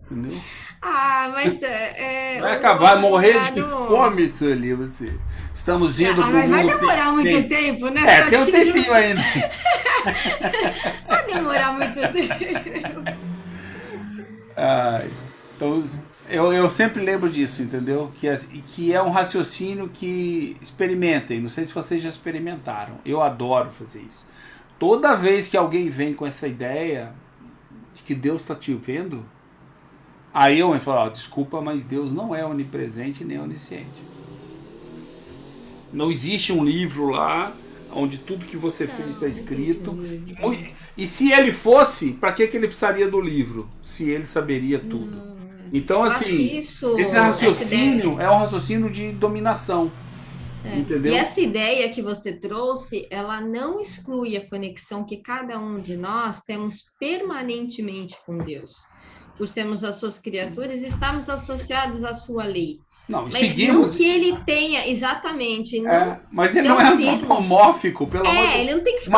Entendeu? Mas vai acabar, morrer de fome, Sueli, você. Estamos indo pro mundo. Vai demorar muito tempo, né? Tem um tempinho ainda. Vai demorar muito tempo. Então, eu sempre lembro disso, entendeu? Que é um raciocínio que experimentem. Não sei se vocês já experimentaram. Eu adoro fazer isso. Toda vez que alguém vem com essa ideia de que Deus está te vendo, aí eu falo, desculpa, mas Deus não é onipresente nem onisciente. Não existe um livro lá onde tudo que você fez está escrito. E se ele fosse, para que ele precisaria do livro? Se ele saberia tudo. Então, assim, esse raciocínio é um raciocínio de dominação. Entendeu? E essa ideia que você trouxe, ela não exclui a conexão que cada um de nós temos permanentemente com Deus. Por sermos as suas criaturas, estamos associados à sua lei. Mas não que ele tenha, exatamente. Mas ele não é antropomórfico, pelo amor de Deus. Ele não tem que ficar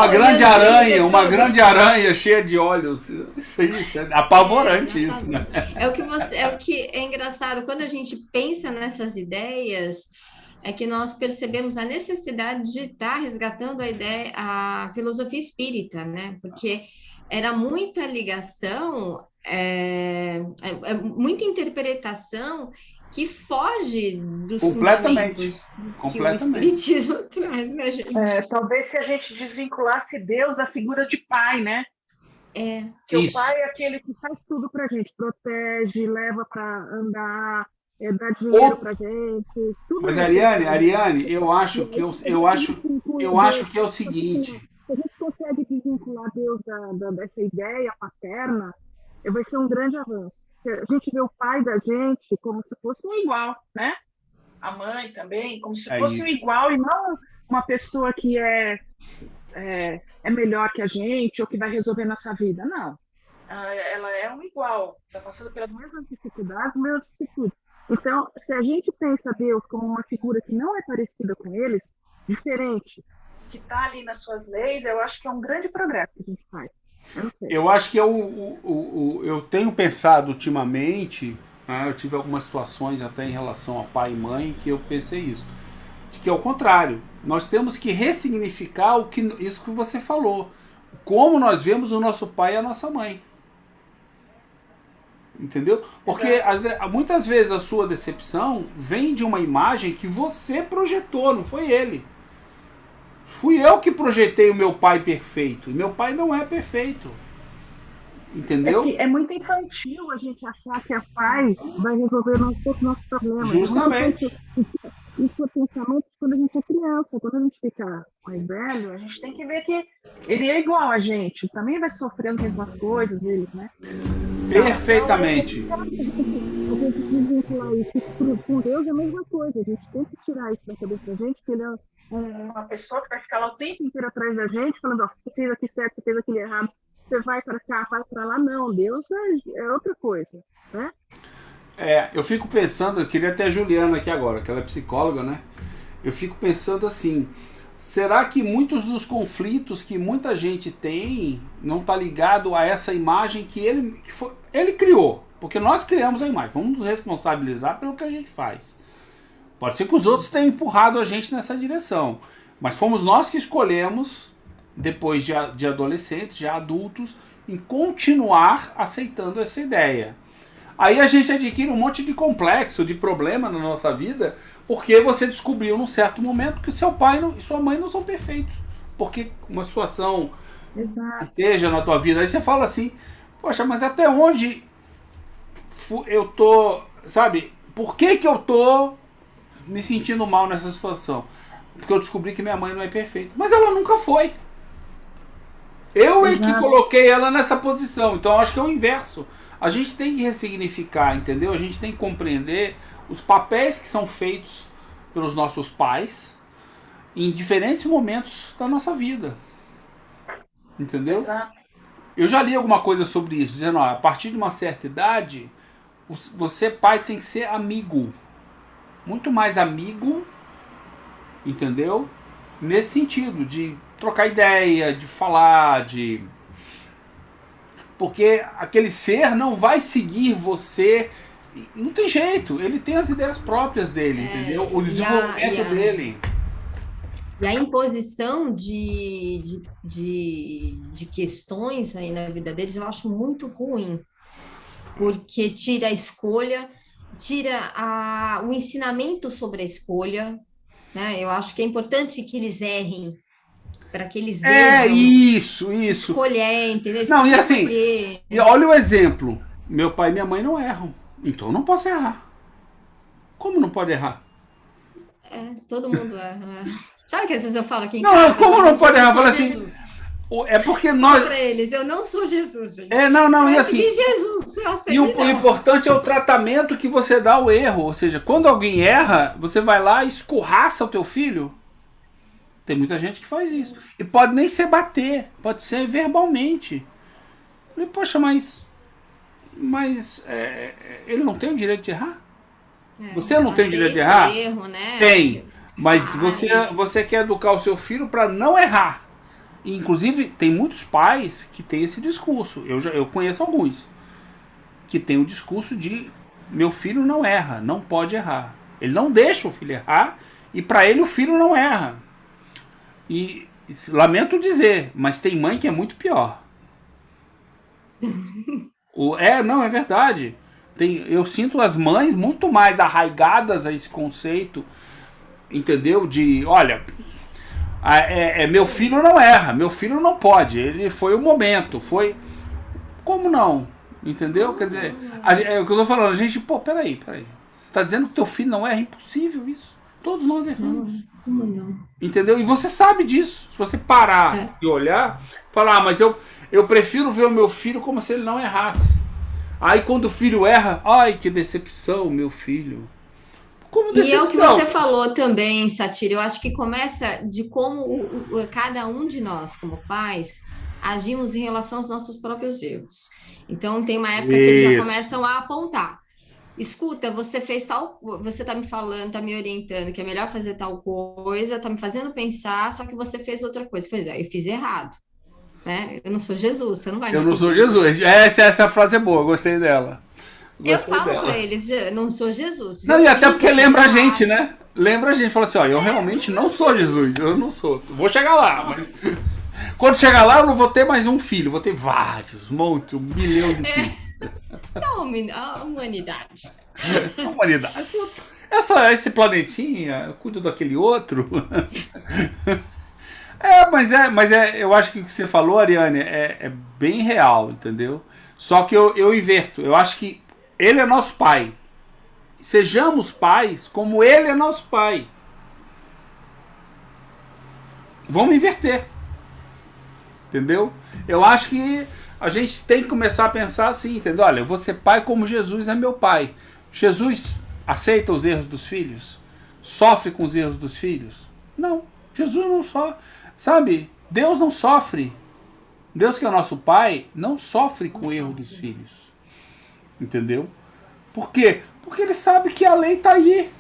uma grande aranha cheia de olhos. Isso aí é apavorante, isso, né? É o que é engraçado, quando a gente pensa nessas ideias, é que nós percebemos a necessidade de estar resgatando a filosofia espírita, né? Porque era muita ligação, muita interpretação que foge dos fundamentos que o espiritismo traz, né, gente? Talvez se a gente desvinculasse Deus da figura de pai, né? Que o pai é aquele que faz tudo pra gente, protege, leva para andar, dá dinheiro pra gente. Tudo. Mas Ariane, eu acho que é o seguinte. Se a gente consegue desvincular Deus dessa ideia paterna, vai ser um grande avanço. A gente vê o pai da gente como se fosse um igual, né? A mãe também, como se fosse um igual e não uma pessoa que é melhor que a gente ou que vai resolver nossa vida. Não. Ela é um igual, está passando pelas mesmas dificuldades, mesmas vicissitudes. Então, se a gente pensa Deus como uma figura que não é parecida com eles, diferente, que está ali nas suas leis, eu acho que é um grande progresso que a gente faz. Eu acho que eu tenho pensado ultimamente, né, eu tive algumas situações até em relação a pai e mãe que eu pensei isso, que é o contrário. Nós temos que ressignificar isso que você falou, como nós vemos o nosso pai e a nossa mãe. Entendeu? Porque muitas vezes a sua decepção vem de uma imagem que você projetou, não foi ele. Fui eu que projetei o meu pai perfeito. E meu pai não é perfeito. Entendeu? É muito infantil a gente achar que a pai vai resolver todos os nossos problemas. Justamente. Isso é pensamento quando a gente é criança. Quando a gente fica mais velho, a gente tem que ver que ele é igual a gente. Também vai sofrer as mesmas coisas, ele, né? Perfeitamente. Então, a gente desvincular isso com Deus é a mesma coisa. A gente tem que tirar isso da cabeça da gente, que ele é uma pessoa que vai ficar lá o tempo inteiro atrás da gente, falando, ó, você fez aqui certo, você fez aquilo errado, você vai para cá, vai para lá. Não, Deus é outra coisa, né? Eu fico pensando, eu queria ter a Juliana aqui agora, que ela é psicóloga, né? Eu fico pensando assim, será que muitos dos conflitos que muita gente tem não está ligado a essa imagem que ele criou? Porque nós criamos a imagem, vamos nos responsabilizar pelo que a gente faz. Pode ser que os outros tenham empurrado a gente nessa direção, mas fomos nós que escolhemos, depois de adolescentes, já adultos, em continuar aceitando essa ideia. Aí a gente adquire um monte de complexo, de problema na nossa vida, porque você descobriu num certo momento que seu pai e sua mãe não são perfeitos. Porque uma situação esteja na tua vida, aí você fala assim, poxa, mas até onde eu tô, sabe, por que eu tô me sentindo mal nessa situação? Porque eu descobri que minha mãe não é perfeita. Mas ela nunca foi. Eu é que coloquei ela nessa posição. Então eu acho que é o inverso. A gente tem que ressignificar, entendeu? A gente tem que compreender os papéis que são feitos pelos nossos pais em diferentes momentos da nossa vida. Entendeu? Exato. Eu já li alguma coisa sobre isso, dizendo, ó, a partir de uma certa idade, você, pai, tem que ser amigo. Muito mais amigo, entendeu? Nesse sentido, de trocar ideia, de falar, porque aquele ser não vai seguir você, não tem jeito, ele tem as ideias próprias dele, entendeu? O desenvolvimento dele. E a imposição de questões aí na vida deles eu acho muito ruim, porque tira a escolha, tira o ensinamento sobre a escolha, né? Eu acho que é importante que eles errem, para que eles vejam. Isso. Escolher, entendeu? Não, e assim, e olha o exemplo. Meu pai e minha mãe não erram, então eu não posso errar. Como não pode errar? Todo mundo erra. Sabe que às vezes eu falo aqui em casa... Não, como não pode errar? Eu falo assim... É porque nós... Para eles, eu não sou Jesus, gente. E assim... Jesus, o importante é o tratamento que você dá ao erro. Ou seja, quando alguém erra, você vai lá e escorraça o teu filho. Tem muita gente que faz isso. E pode nem ser bater, pode ser verbalmente. Eu falei, poxa, mas ele não tem o direito de errar? Você não tem o direito de errar? Erro, né? Tem. Mas você quer educar o seu filho para não errar. E, inclusive, tem muitos pais que têm esse discurso. Eu conheço alguns. Que tem o discurso de meu filho não erra, não pode errar. Ele não deixa o filho errar e para ele o filho não erra. E lamento dizer, mas tem mãe que é muito pior. Não, é verdade. Eu sinto as mães muito mais arraigadas a esse conceito, entendeu? De, olha, meu filho não erra, meu filho não pode, ele foi o momento, foi... Como não? Entendeu? Quer dizer, é o que eu tô falando, a gente, peraí. Você tá dizendo que teu filho não erra? É impossível isso. Todos nós erramos. Não. Entendeu? E você sabe disso. Se você parar e olhar, falar, mas eu prefiro ver o meu filho como se ele não errasse. Aí quando o filho erra, ai, que decepção, meu filho. Como decepção? E é o que você falou também, Satira, eu acho que começa de como cada um de nós, como pais, agimos em relação aos nossos próprios erros. Então tem uma época que eles já começam a apontar. Escuta, você fez tal, você tá me falando, tá me orientando que é melhor fazer tal coisa, tá me fazendo pensar, só que você fez outra coisa. Pois é, eu fiz errado, né? Eu não sou Jesus, você não vai me seguir. Eu não sou Jesus. Essa frase é boa, gostei dela. Eu falo para eles, não sou Jesus. Não, e até porque lembra a gente, né? Lembra a gente, fala assim, ó, eu realmente não sou Jesus, eu não sou. Vou chegar lá, mas quando chegar lá eu não vou ter mais um filho, vou ter vários, um monte, 1 bilhão de filhos. Então, a humanidade. A humanidade. Esse planetinha, eu cuido daquele outro. Eu acho que o que você falou, Ariane, é bem real, entendeu? Só que eu inverto. Eu acho que ele é nosso pai. Sejamos pais como ele é nosso pai. Vamos inverter. Entendeu? Eu acho que a gente tem que começar a pensar assim, entendeu? Olha, eu vou ser pai como Jesus é meu pai. Jesus aceita os erros dos filhos? Sofre com os erros dos filhos? Não. Jesus não sofre. Sabe? Deus não sofre. Deus, que é o nosso pai, não sofre com o erro dos filhos. Entendeu? Por quê? Porque ele sabe que a lei está aí.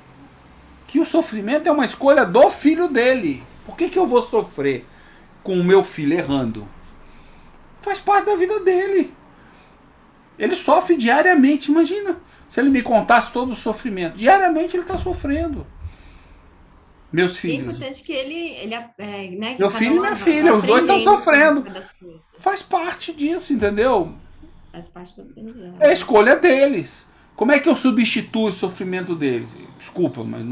Que o sofrimento é uma escolha do filho dele. Por que eu vou sofrer com o meu filho errando? Faz parte da vida dele. Ele sofre diariamente. Imagina se ele me contasse todo o sofrimento. Diariamente ele está sofrendo. Meus filhos. É importante que ele né, que meu filho e minha filha, os dois estão sofrendo. Faz parte disso, entendeu? Faz parte do aprendizado. É a escolha deles. Como é que eu substituo o sofrimento deles? Desculpa, mas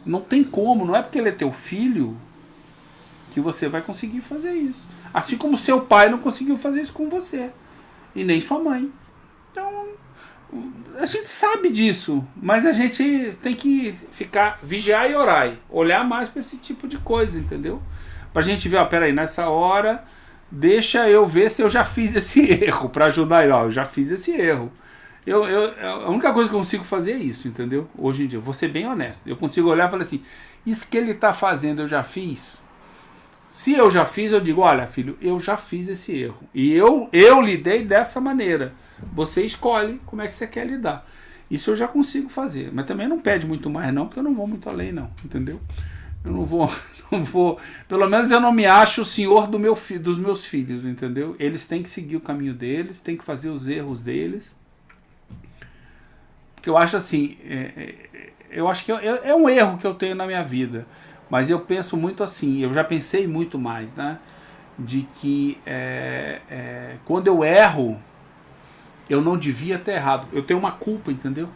não tem como. Não é porque ele é teu filho que você vai conseguir fazer isso. Assim como seu pai não conseguiu fazer isso com você. E nem sua mãe. Então, a gente sabe disso. Mas a gente tem que vigiar e orar. Olhar mais para esse tipo de coisa, entendeu? Pra gente ver, peraí, nessa hora, deixa eu ver se eu já fiz esse erro. Pra ajudar ele. Eu já fiz esse erro. A única coisa que eu consigo fazer é isso, entendeu? Hoje em dia, eu vou ser bem honesto. Eu consigo olhar e falar assim, isso que ele está fazendo eu já fiz? Se eu já fiz, eu digo, olha, filho, eu já fiz esse erro. E eu lidei dessa maneira. Você escolhe como é que você quer lidar. Isso eu já consigo fazer. Mas também não pede muito mais não, porque eu não vou muito além não, entendeu? Eu não vou... Pelo menos eu não me acho o senhor dos meus filhos, entendeu? Eles têm que seguir o caminho deles, têm que fazer os erros deles. Porque eu acho assim, eu acho que é um erro que eu tenho na minha vida, mas eu penso muito assim, eu já pensei muito mais, né? De que quando eu erro, eu não devia ter errado. Eu tenho uma culpa, entendeu?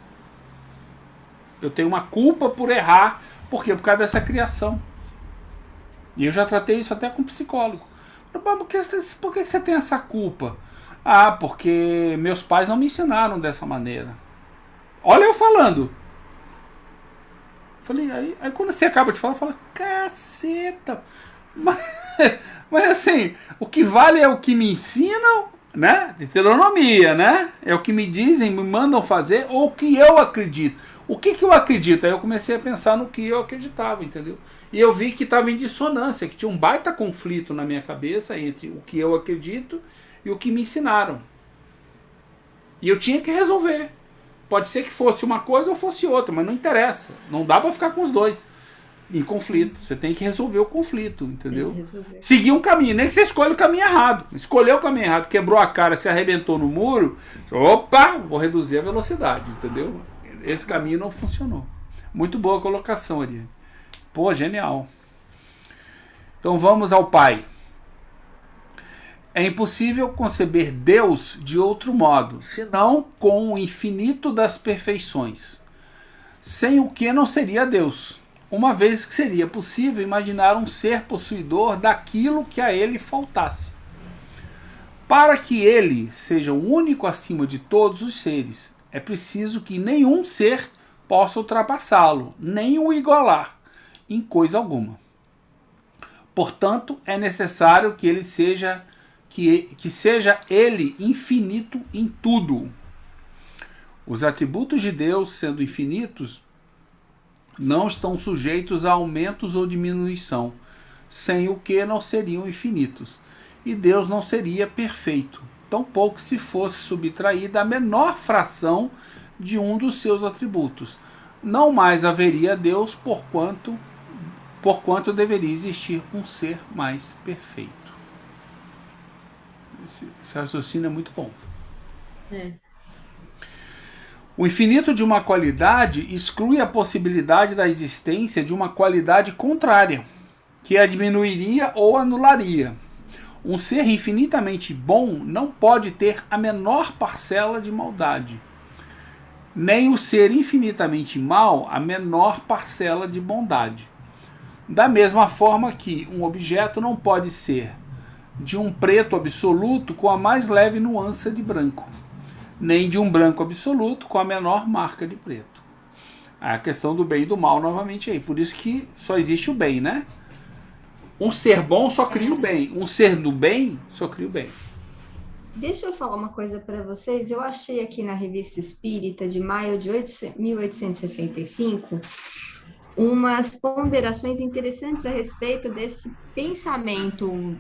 Eu tenho uma culpa por errar. Por quê? Por causa dessa criação. E eu já tratei isso até com psicólogo. Por que você tem essa culpa? Ah, porque meus pais não me ensinaram dessa maneira. Olha eu falando. Falei, aí quando você acaba de falar, fala, caceta. Mas assim, o que vale é o que me ensinam, né? Deuteronomia, né? É o que me dizem, me mandam fazer, ou o que eu acredito. O que eu acredito? Aí eu comecei a pensar no que eu acreditava, entendeu? E eu vi que estava em dissonância, que tinha um baita conflito na minha cabeça entre o que eu acredito e o que me ensinaram. E eu tinha que resolver. Pode ser que fosse uma coisa ou fosse outra, mas não interessa. Não dá para ficar com os dois em conflito. Você tem que resolver o conflito, entendeu? Seguir um caminho. Nem que você escolha o caminho errado. Escolheu o caminho errado, quebrou a cara, se arrebentou no muro. Opa, vou reduzir a velocidade, entendeu? Esse caminho não funcionou. Muito boa colocação, Ariane. Pô, genial. Então vamos ao Pai. É impossível conceber Deus de outro modo, senão com o infinito das perfeições, sem o que não seria Deus, uma vez que seria possível imaginar um ser possuidor daquilo que a ele faltasse. Para que ele seja o único acima de todos os seres, é preciso que nenhum ser possa ultrapassá-lo, nem o igualar, em coisa alguma. Portanto, é necessário que ele seja que seja ele infinito em tudo. Os atributos de Deus, sendo infinitos, não estão sujeitos a aumentos ou diminuição, sem o que não seriam infinitos. E Deus não seria perfeito, tampouco se fosse subtraída a menor fração de um dos seus atributos. Não mais haveria Deus, porquanto deveria existir um ser mais perfeito. Esse raciocínio é muito bom. O infinito de uma qualidade exclui a possibilidade da existência de uma qualidade contrária, que a diminuiria ou anularia. Um ser infinitamente bom não pode ter a menor parcela de maldade, nem o ser infinitamente mal a menor parcela de bondade. Da mesma forma que um objeto não pode ser de um preto absoluto com a mais leve nuance de branco, nem de um branco absoluto com a menor marca de preto. A questão do bem e do mal novamente aí. Por isso que só existe o bem, né? Um ser bom só cria o bem. Um ser do bem só cria o bem. Deixa eu falar uma coisa para vocês. Eu achei aqui na Revista Espírita, de maio de 1865, umas ponderações interessantes a respeito desse pensamento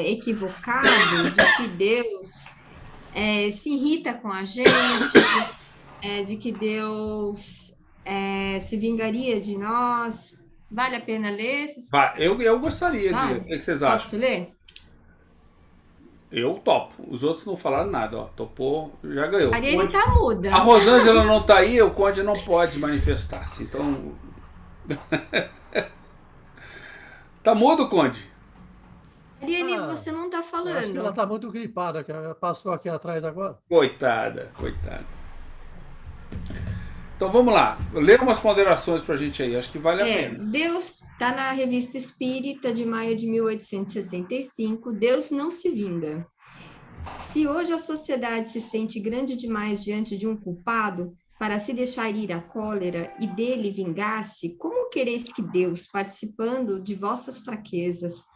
equivocado de que Deus se irrita com a gente, de que Deus se vingaria de nós. Vale a pena ler? Eu gostaria de. O que vocês acham? Posso ler? Eu topo. Os outros não falaram nada, ó. Topou, já ganhou. A Ariane tá muda. A Rosângela não tá aí, o Conde não pode manifestar-se. Então. Tá mudo, Conde? Ariane, você não tá falando. Acho que ela tá muito gripada, que ela passou aqui atrás agora. Coitada. Então vamos lá. Lê umas ponderações pra gente aí, acho que vale a pena. Deus está na Revista Espírita de maio de 1865, Deus não se vinga. Se hoje a sociedade se sente grande demais diante de um culpado para se deixar ir à cólera e dele vingar-se, como quereis que Deus, participando de vossas fraquezas,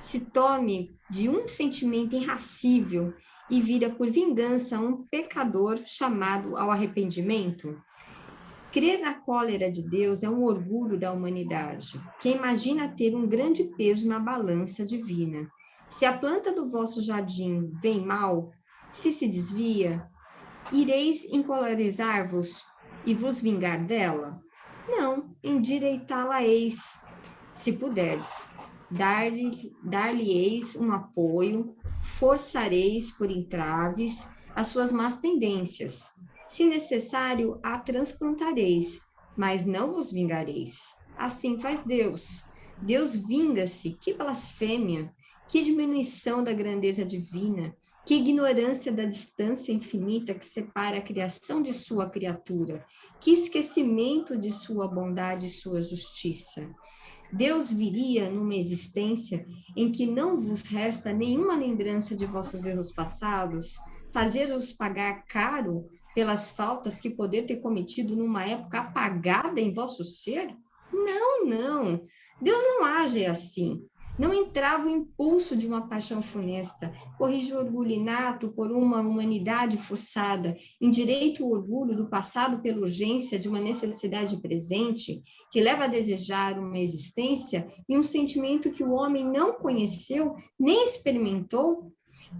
se tome de um sentimento irracível e vira por vingança um pecador chamado ao arrependimento? Crer na cólera de Deus é um orgulho da humanidade, que imagina ter um grande peso na balança divina. Se a planta do vosso jardim vem mal, se desvia, ireis encolarizar-vos e vos vingar dela? Não, endireitá-la-eis, se puderdes. Dar-lhe-eis um apoio, forçareis por entraves as suas más tendências. Se necessário, a transplantareis, mas não vos vingareis. Assim faz Deus. Deus vinga-se, que blasfêmia, que diminuição da grandeza divina, que ignorância da distância infinita que separa a criação de sua criatura, que esquecimento de sua bondade e sua justiça. Deus viria numa existência em que não vos resta nenhuma lembrança de vossos erros passados, fazer-os pagar caro pelas faltas que poder ter cometido numa época apagada em vosso ser? Não. Deus não age assim. Não entrava o impulso de uma paixão funesta, corrige o orgulho inato por uma humanidade forçada, endireita o orgulho do passado pela urgência de uma necessidade presente, que leva a desejar uma existência e um sentimento que o homem não conheceu nem experimentou.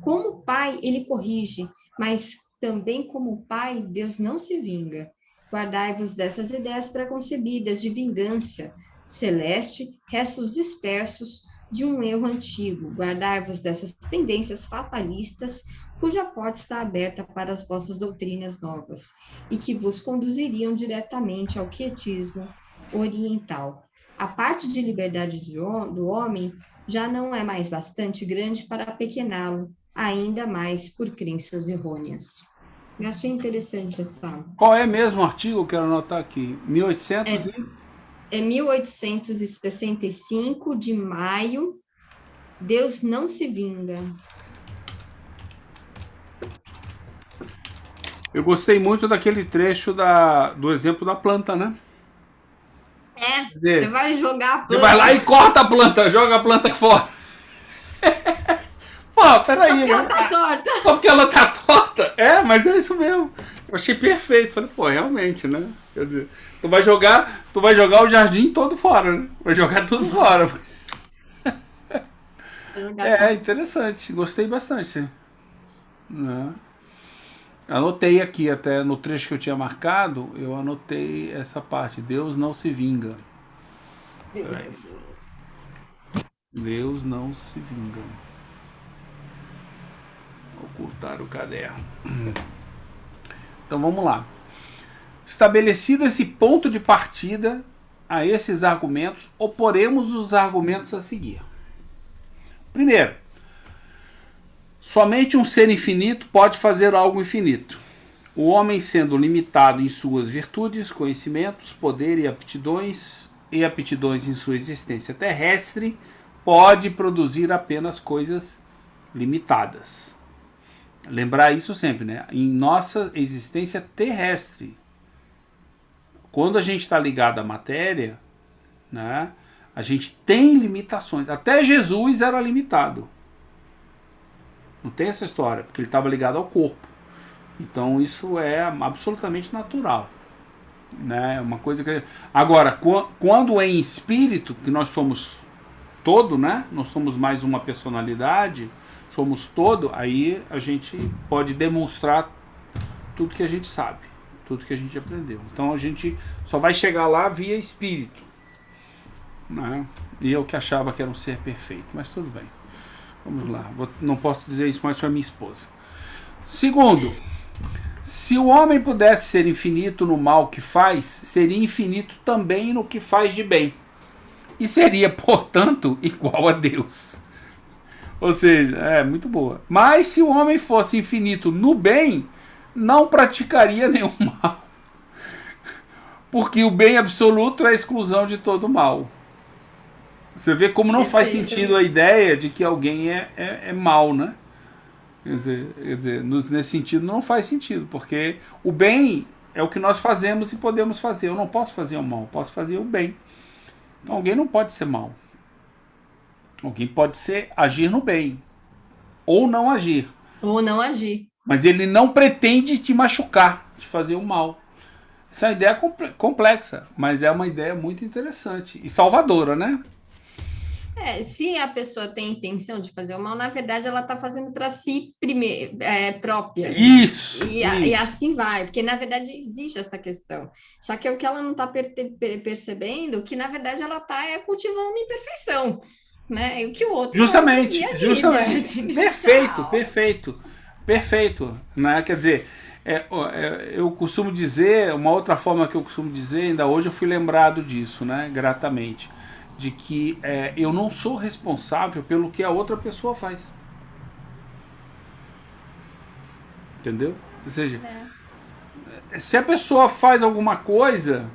Como pai, ele corrige, mas também como pai, Deus não se vinga. Guardai-vos dessas ideias preconcebidas de vingança celeste, restos dispersos de um erro antigo. Guardai-vos dessas tendências fatalistas, cuja porta está aberta para as vossas doutrinas novas, e que vos conduziriam diretamente ao quietismo oriental. A parte de liberdade do homem já não é mais bastante grande para apequená-lo, ainda mais por crenças errôneas. Eu achei interessante essa... Qual é mesmo o artigo? Eu quero anotar aqui. 1800 É 1865, de maio. Deus não se vinga. Eu gostei muito daquele trecho do exemplo da planta, né? Você vai jogar a planta. Você vai lá e corta a planta, joga a planta fora. Pô, peraí. Porque ela tá torta. Porque ela tá torta? Mas é isso mesmo. Eu achei perfeito. Falei, pô, realmente, né? Quer dizer, tu vai jogar o jardim todo fora, né? Vai jogar tudo fora. Interessante. Gostei bastante. Né? Anotei aqui, até no trecho que eu tinha marcado, eu anotei essa parte. Deus não se vinga. Deus não se vinga. Ocultar o caderno. Então vamos lá. Estabelecido esse ponto de partida a esses argumentos, oporemos os argumentos a seguir. Primeiro, Somente um ser infinito pode fazer algo infinito. O homem, sendo limitado em suas virtudes, conhecimentos, poder e aptidões em sua existência terrestre, pode produzir apenas coisas limitadas. Lembrar isso sempre, né? Em nossa existência terrestre. Quando a gente está ligado à matéria, né, a gente tem limitações. Até Jesus era limitado. Não tem essa história, porque ele estava ligado ao corpo. Então isso é absolutamente natural. Né? Uma coisa que... Agora, quando é em espírito, que nós somos todo, né? Nós somos mais uma personalidade, somos todo, aí a gente pode demonstrar tudo que a gente sabe, tudo que a gente aprendeu. Então a gente só vai chegar lá via espírito. Né? E eu que achava que era um ser perfeito, mas tudo bem. Vamos lá, não posso dizer isso mais para minha esposa. Segundo, se o homem pudesse ser infinito no mal que faz, seria infinito também no que faz de bem. E seria, portanto, igual a Deus. Ou seja, é muito boa. Mas se o homem fosse infinito no bem, não praticaria nenhum mal. Porque o bem absoluto é a exclusão de todo mal. Você vê como não faz sentido a ideia de que alguém é mal, né? Quer dizer, nesse sentido não faz sentido, porque o bem é o que nós fazemos e podemos fazer. Eu não posso fazer o mal, eu posso fazer o bem. Então alguém não pode ser mal. Alguém pode agir no bem. Ou não agir. Ou não agir. Mas ele não pretende te machucar, te fazer o mal. Essa é uma ideia complexa, mas é uma ideia muito interessante. E salvadora, né? Se a pessoa tem intenção de fazer o mal, na verdade ela está fazendo para si própria. Isso, e assim vai, porque na verdade existe essa questão. Só que o que ela não está percebendo, que na verdade ela está cultivando imperfeição, né? E o que o outro justamente. Perfeito, né? Quer dizer, eu costumo dizer, uma outra forma que eu costumo dizer, ainda hoje eu fui lembrado disso, né? Gratamente. De que eu não sou responsável pelo que a outra pessoa faz. Entendeu? Ou seja, se a pessoa faz alguma coisa,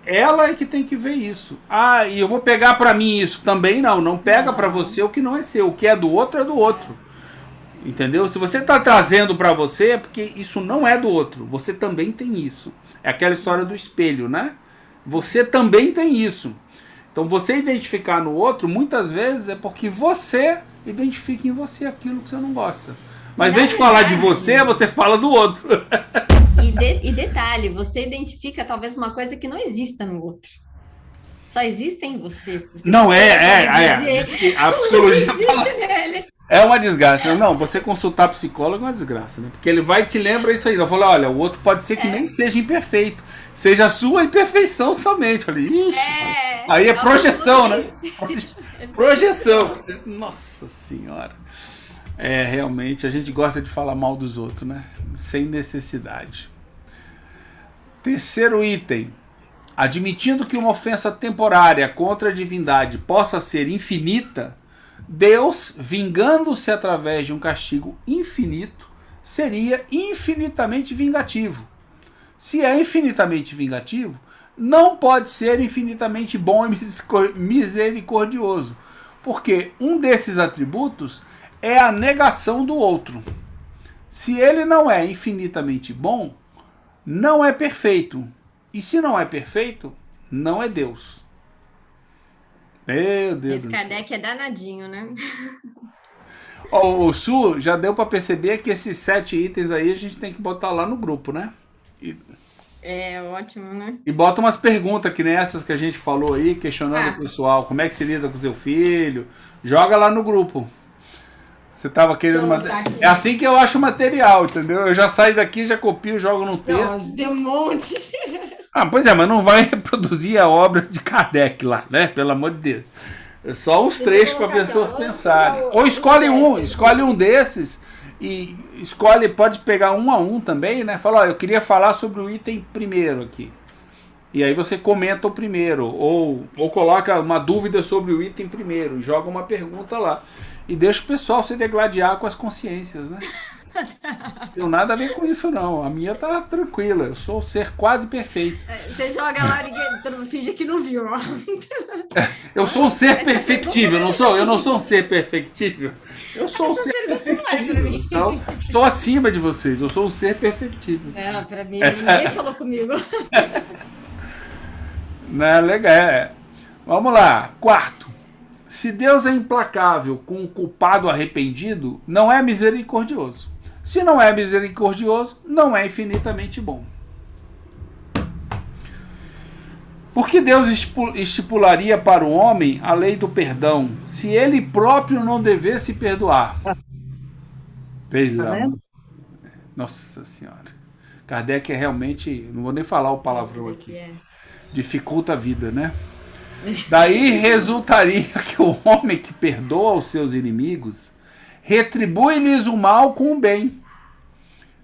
ela é que tem que ver isso. Ah, e eu vou pegar para mim isso também? Não pega para você o que não é seu. O que é do outro é do outro. Entendeu? Se você está trazendo para você, é porque isso não é do outro. Você também tem isso. É aquela história do espelho, né? Você também tem isso. Então você identificar no outro, muitas vezes, é porque você identifica em você aquilo que você não gosta. Mas em vez de falar de você, você fala do outro. E detalhe, você identifica talvez uma coisa que não exista no outro. Só existe em você. Não, a psicologia existe nele. É uma desgraça. Não, você consultar psicólogo é uma desgraça, né? Porque ele vai e te lembra isso aí. Eu falo, olha, o outro pode ser que nem seja imperfeito. Seja a sua imperfeição somente. Eu falei, ixi, aí é projeção, né? Projeção. Nossa Senhora. Realmente, a gente gosta de falar mal dos outros, né? Sem necessidade. Terceiro item. Admitindo que uma ofensa temporária contra a divindade possa ser infinita, Deus, vingando-se através de um castigo infinito, seria infinitamente vingativo. Se é infinitamente vingativo, não pode ser infinitamente bom e misericordioso, porque um desses atributos é a negação do outro. Se ele não é infinitamente bom, não é perfeito. E se não é perfeito, não é Deus. Meu Deus. Esse Kardec é danadinho, né? O Su, já deu para perceber que esses 7 itens aí a gente tem que botar lá no grupo, né? Ótimo, né? E bota umas perguntas que nem essas que a gente falou aí, questionando o pessoal, como é que se lida com o teu filho. Joga lá no grupo. Você tava querendo... É assim que eu acho material, entendeu? Eu já saio daqui, já copio, jogo no texto. Nossa, tem um monte. Pois é, mas não vai reproduzir a obra de Kardec lá, né? Pelo amor de Deus. É só os trechos para pessoas pensarem. Ou escolhe um desses e escolhe, pode pegar um a um também, né? Fala, eu queria falar sobre o item primeiro aqui. E aí você comenta o primeiro, ou coloca uma dúvida sobre o item primeiro, joga uma pergunta lá. e deixa o pessoal se degladiar com as consciências, né? Não tem nada a ver com isso, não. A minha tá tranquila. Eu sou um ser quase perfeito. Você joga lá e todo mundo finge que não viu. Ó. Eu sou um ser perfectível, não sou? Eu não sou um ser perfectível. Eu sou um ser perfectível. Então, estou acima de vocês. Eu sou um ser perfectível. Não, pra mim, ninguém falou comigo. Não, legal. Vamos lá. Quarto. Se Deus é implacável com o culpado arrependido, não é misericordioso. Se não é misericordioso, não é infinitamente bom. Por que Deus estipularia para o homem a lei do perdão, se ele próprio não devesse perdoar? Veja. Nossa Senhora. Kardec é realmente, não vou nem falar o palavrão aqui, dificulta a vida, né? Daí resultaria que o homem que perdoa os seus inimigos retribui-lhes o mal com o bem.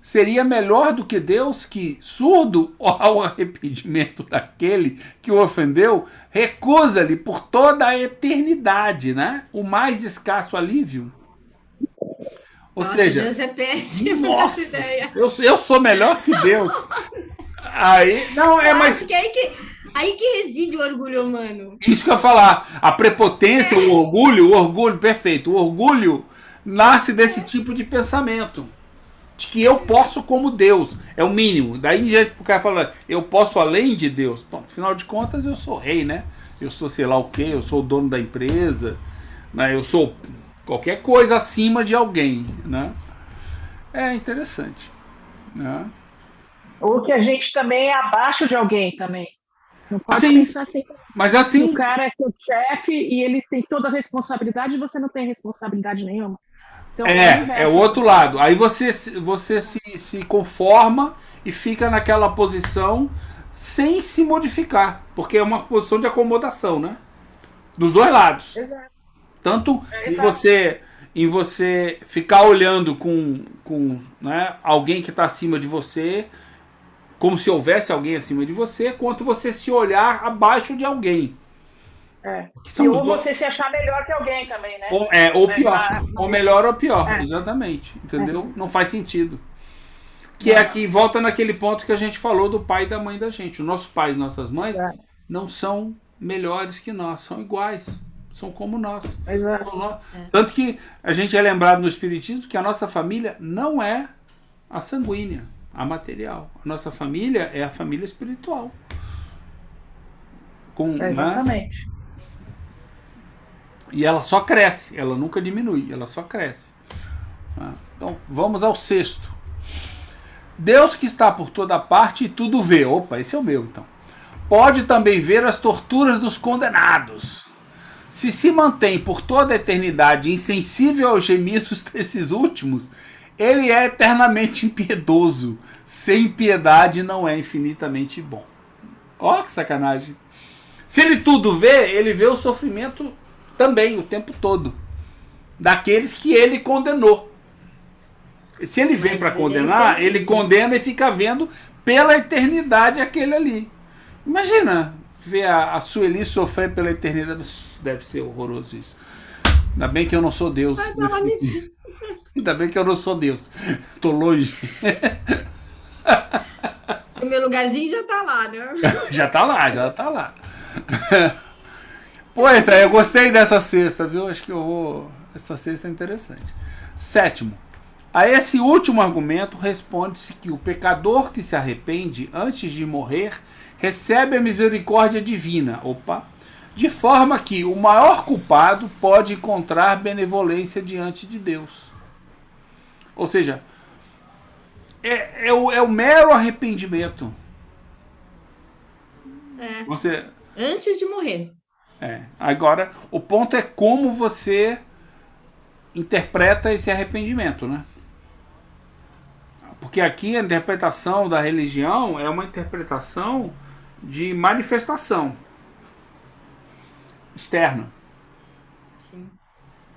Seria melhor do que Deus que, surdo ao arrependimento daquele que o ofendeu, recusa-lhe por toda a eternidade, né? O mais escasso alívio. Ou seja, Deus é péssimo nossa, nessa ideia. Eu sou melhor que Deus. Aí, não, é mais. Acho que é aí que reside o orgulho humano. Isso que eu ia falar. A prepotência, o orgulho, perfeito. O orgulho nasce desse tipo de pensamento. De que eu posso como Deus. É o mínimo. Daí gente o cara fala, eu posso além de Deus. Bom, afinal de contas, eu sou rei, né? Eu sou sei lá o quê, eu sou o dono da empresa, né? Eu sou qualquer coisa acima de alguém, né? É interessante, né? Ou que a gente também é abaixo de alguém também. Não pode pensar assim. Mas assim, o cara é seu chefe e ele tem toda a responsabilidade e você não tem responsabilidade nenhuma. Então, é o outro lado. Aí você se conforma e fica naquela posição sem se modificar. Porque é uma posição de acomodação, né? Dos dois lados. Exato. Tanto em você ficar olhando com né, alguém que está acima de você, como se houvesse alguém acima de você, quanto você se olhar abaixo de alguém. Ou você se achar melhor que alguém também, né? Ou pior. Ou melhor ou pior. Exatamente. Entendeu? Não faz sentido. Que é aqui, volta naquele ponto que a gente falou do pai e da mãe da gente. Os nossos pais e nossas mães não são melhores que nós, são iguais. São como nós. Tanto que a gente é lembrado no Espiritismo que a nossa família não é a sanguínea, a material. A nossa família é a família espiritual. Exatamente. Né? E ela só cresce, ela nunca diminui, ela só cresce. Então, vamos ao sexto. Deus que está por toda parte e tudo vê. Opa, esse é o meu, então. Pode também ver as torturas dos condenados. Se mantém por toda a eternidade insensível aos gemidos desses últimos, ele é eternamente impiedoso. Sem piedade não é infinitamente bom. Ó, que sacanagem. Se ele tudo vê, ele vê o sofrimento também, o tempo todo. Daqueles que ele condenou. Se ele vem para condenar, ele condena e fica vendo pela eternidade aquele ali. Imagina ver a Sueli sofrer pela eternidade. Deve ser horroroso isso. Ainda bem que eu não sou Deus. Ainda bem que eu não sou Deus. Tô longe. O meu lugarzinho já tá lá, né? Já tá lá. Pois é, eu gostei dessa sexta, viu? Acho que eu vou... Essa sexta é interessante. Sétimo. A esse último argumento responde-se que o pecador que se arrepende antes de morrer recebe a misericórdia divina. De forma que o maior culpado pode encontrar benevolência diante de Deus. Ou seja, é o mero arrependimento. Antes de morrer. Agora, o ponto é como você interpreta esse arrependimento, né? Porque aqui a interpretação da religião é uma interpretação de manifestação externa. Sim.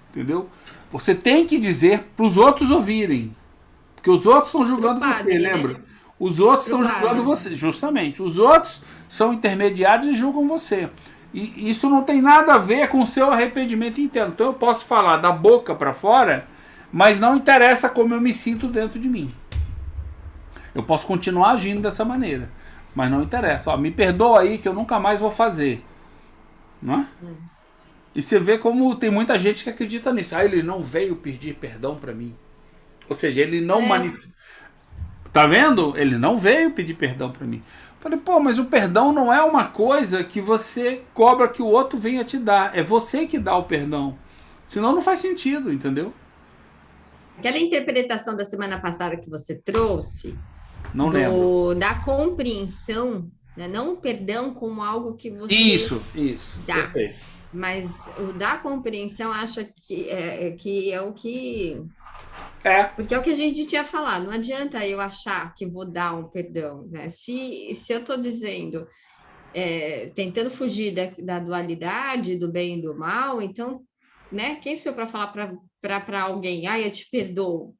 Entendeu? Você tem que dizer para os outros ouvirem. Porque os outros estão julgando você, lembra? Né? Os outros estão julgando você, justamente. Os outros são intermediários e julgam você. E isso não tem nada a ver com o seu arrependimento interno. Então eu posso falar da boca para fora, mas não interessa como eu me sinto dentro de mim. Eu posso continuar agindo dessa maneira, mas não interessa. Ó, me perdoa aí que eu nunca mais vou fazer. Não é? E você vê como tem muita gente que acredita nisso. Ah, ele não veio pedir perdão para mim. Ou seja, ele não manifesta. Tá vendo? Ele não veio pedir perdão para mim. Falei, pô, mas o perdão não é uma coisa que você cobra que o outro venha te dar. É você que dá o perdão. Senão não faz sentido, entendeu? Aquela interpretação da semana passada que você trouxe, não lembro. Da compreensão, né? Não o perdão como algo que você isso dá. Perfeito. Mas o da compreensão acha que é o que... Porque é o que a gente tinha falado, não adianta eu achar que vou dar um perdão, né? Se eu estou dizendo, tentando fugir da dualidade, do bem e do mal, então, né? Quem sou eu para falar para alguém, eu te perdoo?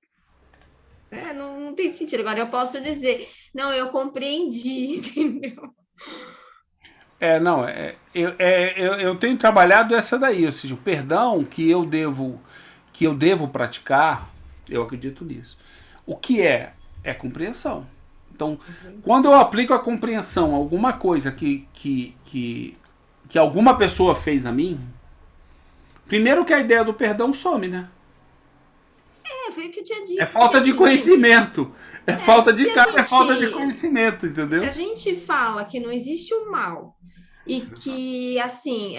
Não tem sentido. Agora eu posso dizer, não, eu compreendi, entendeu? Eu tenho trabalhado essa daí, ou seja, o perdão que eu devo praticar, eu acredito nisso. O que é compreensão. Então, quando eu aplico a compreensão a alguma coisa que alguma pessoa fez a mim, primeiro que a ideia do perdão some, né? Foi o que eu tinha dito. É falta de conhecimento. É falta de conhecimento, entendeu? Se a gente fala que não existe o mal e que, assim,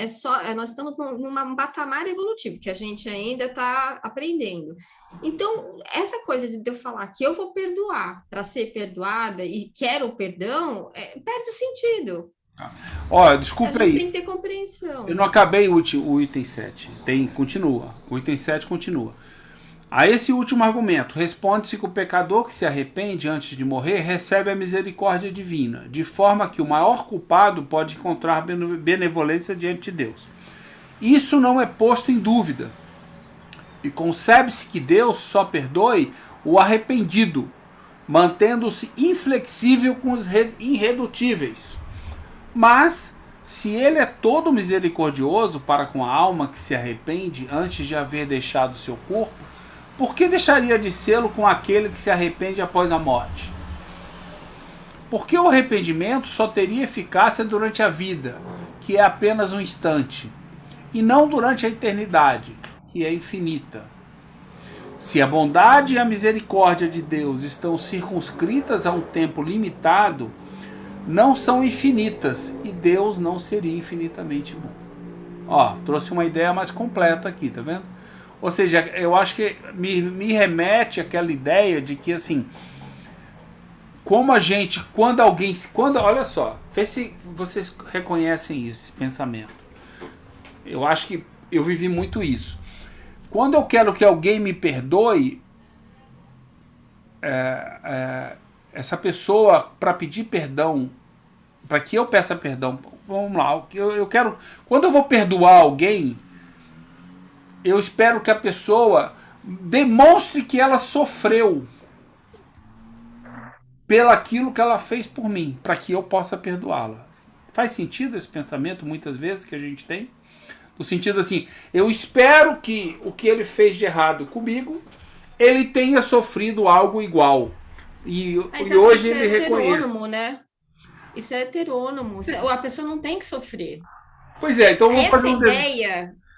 nós estamos num patamar evolutivo que a gente ainda está aprendendo. Então, essa coisa de eu falar que eu vou perdoar para ser perdoada e quero o perdão, perde o sentido. Desculpa aí. A gente tem que ter compreensão. Eu não acabei o item 7. Continua. O item 7 continua. A esse último argumento, responde-se que o pecador que se arrepende antes de morrer recebe a misericórdia divina, de forma que o maior culpado pode encontrar benevolência diante de Deus. Isso não é posto em dúvida. E concebe-se que Deus só perdoe o arrependido, mantendo-se inflexível com os irredutíveis. Mas, se ele é todo misericordioso para com a alma que se arrepende antes de haver deixado seu corpo, por que deixaria de sê-lo com aquele que se arrepende após a morte? Porque o arrependimento só teria eficácia durante a vida, que é apenas um instante, e não durante a eternidade, que é infinita. Se a bondade e a misericórdia de Deus estão circunscritas a um tempo limitado, não são infinitas, e Deus não seria infinitamente bom. Trouxe uma ideia mais completa aqui, tá vendo? Ou seja, eu acho que me remete àquela ideia de que, assim, como a gente, olha só, vê se vocês reconhecem isso, esse pensamento. Eu acho que eu vivi muito isso. Quando eu quero que alguém me perdoe, essa pessoa, para pedir perdão, para que eu peça perdão, vamos lá, eu quero, quando eu vou perdoar alguém, eu espero que a pessoa demonstre que ela sofreu pelaquilo que ela fez por mim, para que eu possa perdoá-la. Faz sentido esse pensamento, muitas vezes, que a gente tem? No sentido assim, eu espero que o que ele fez de errado comigo, ele tenha sofrido algo igual. E hoje ele reconhece. Né? Isso é heterônomo. A pessoa não tem que sofrer. Pois é, então vamos fazer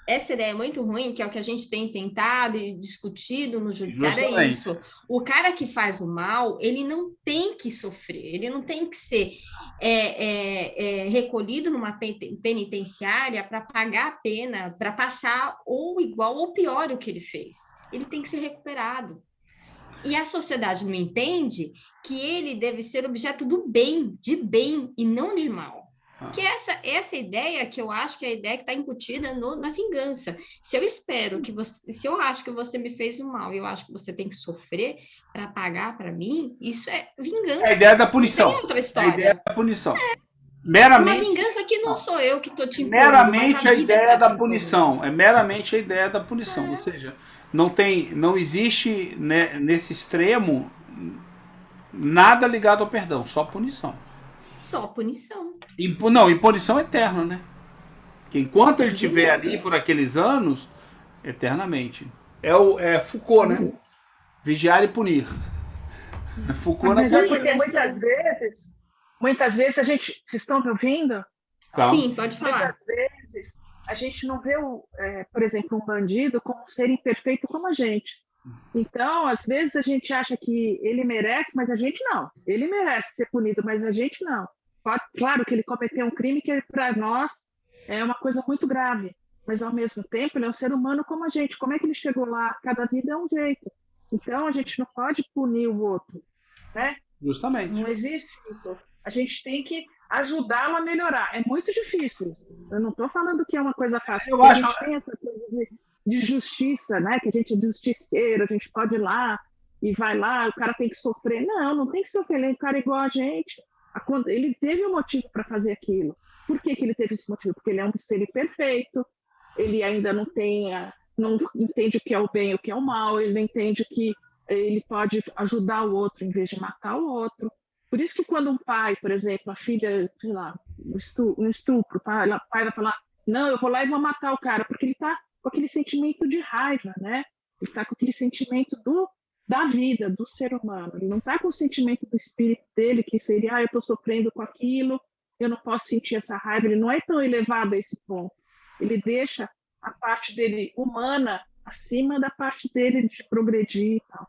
Essa ideia é muito ruim, que é o que a gente tem tentado e discutido no judiciário, é isso. O cara que faz o mal, ele não tem que sofrer, ele não tem que ser recolhido numa penitenciária para pagar a pena, para passar ou igual ou pior o que ele fez. Ele tem que ser recuperado. E a sociedade não entende que ele deve ser objeto do bem, de bem e não de mal. Que essa ideia que eu acho que é a ideia que está incutida na vingança. Se eu espero que você, se eu acho que você me fez um mal, eu acho que você tem que sofrer para pagar para mim, isso é vingança. É a ideia da punição. Tem outra história. É a ideia da punição. Meramente. Uma vingança que não sou eu que estou te impondo, meramente a ideia da punição. É meramente a ideia da punição. Ou seja, não existe, né, nesse extremo nada ligado ao perdão, só punição. Só punição. Não, e punição eterna, né? Que enquanto ele estiver ali por aqueles anos, eternamente. É Foucault, né? Vigiar e punir. Foucault Mas na é porque muitas vezes a gente. Vocês estão me ouvindo? Tá. Sim, pode falar. Muitas vezes a gente não vê, por exemplo, um bandido como um ser imperfeito como a gente. Então, às vezes a gente acha que ele merece, mas a gente não. Ele merece ser punido, mas a gente não. Claro que ele cometeu um crime que para nós é uma coisa muito grave, mas ao mesmo tempo ele é um ser humano como a gente. Como é que ele chegou lá? Cada vida é um jeito. Então a gente não pode punir o outro, né? Justamente. Não existe isso. A gente tem que ajudá-lo a melhorar. É muito difícil. Eu não estou falando que é uma coisa fácil. A gente tem essa coisa de justiça, né? Que a gente é justiceiro, a gente pode ir lá e vai lá, o cara tem que sofrer. Não, não tem que sofrer. Ele é um cara igual a gente. Ele teve um motivo para fazer aquilo. Por que ele teve esse motivo? Porque ele é um ser perfeito, ele ainda não entende o que é o bem e o que é o mal, ele não entende que ele pode ajudar o outro em vez de matar o outro. Por isso que quando um pai, por exemplo, a filha, sei lá, um estupro, o pai vai falar, não, eu vou lá e vou matar o cara, porque ele está com aquele sentimento de raiva, né? Ele está com aquele sentimento da vida, do ser humano. Ele não está com o sentimento do espírito dele, que seria, eu estou sofrendo com aquilo, eu não posso sentir essa raiva. Ele não é tão elevado a esse ponto. Ele deixa a parte dele humana acima da parte dele de progredir e tal.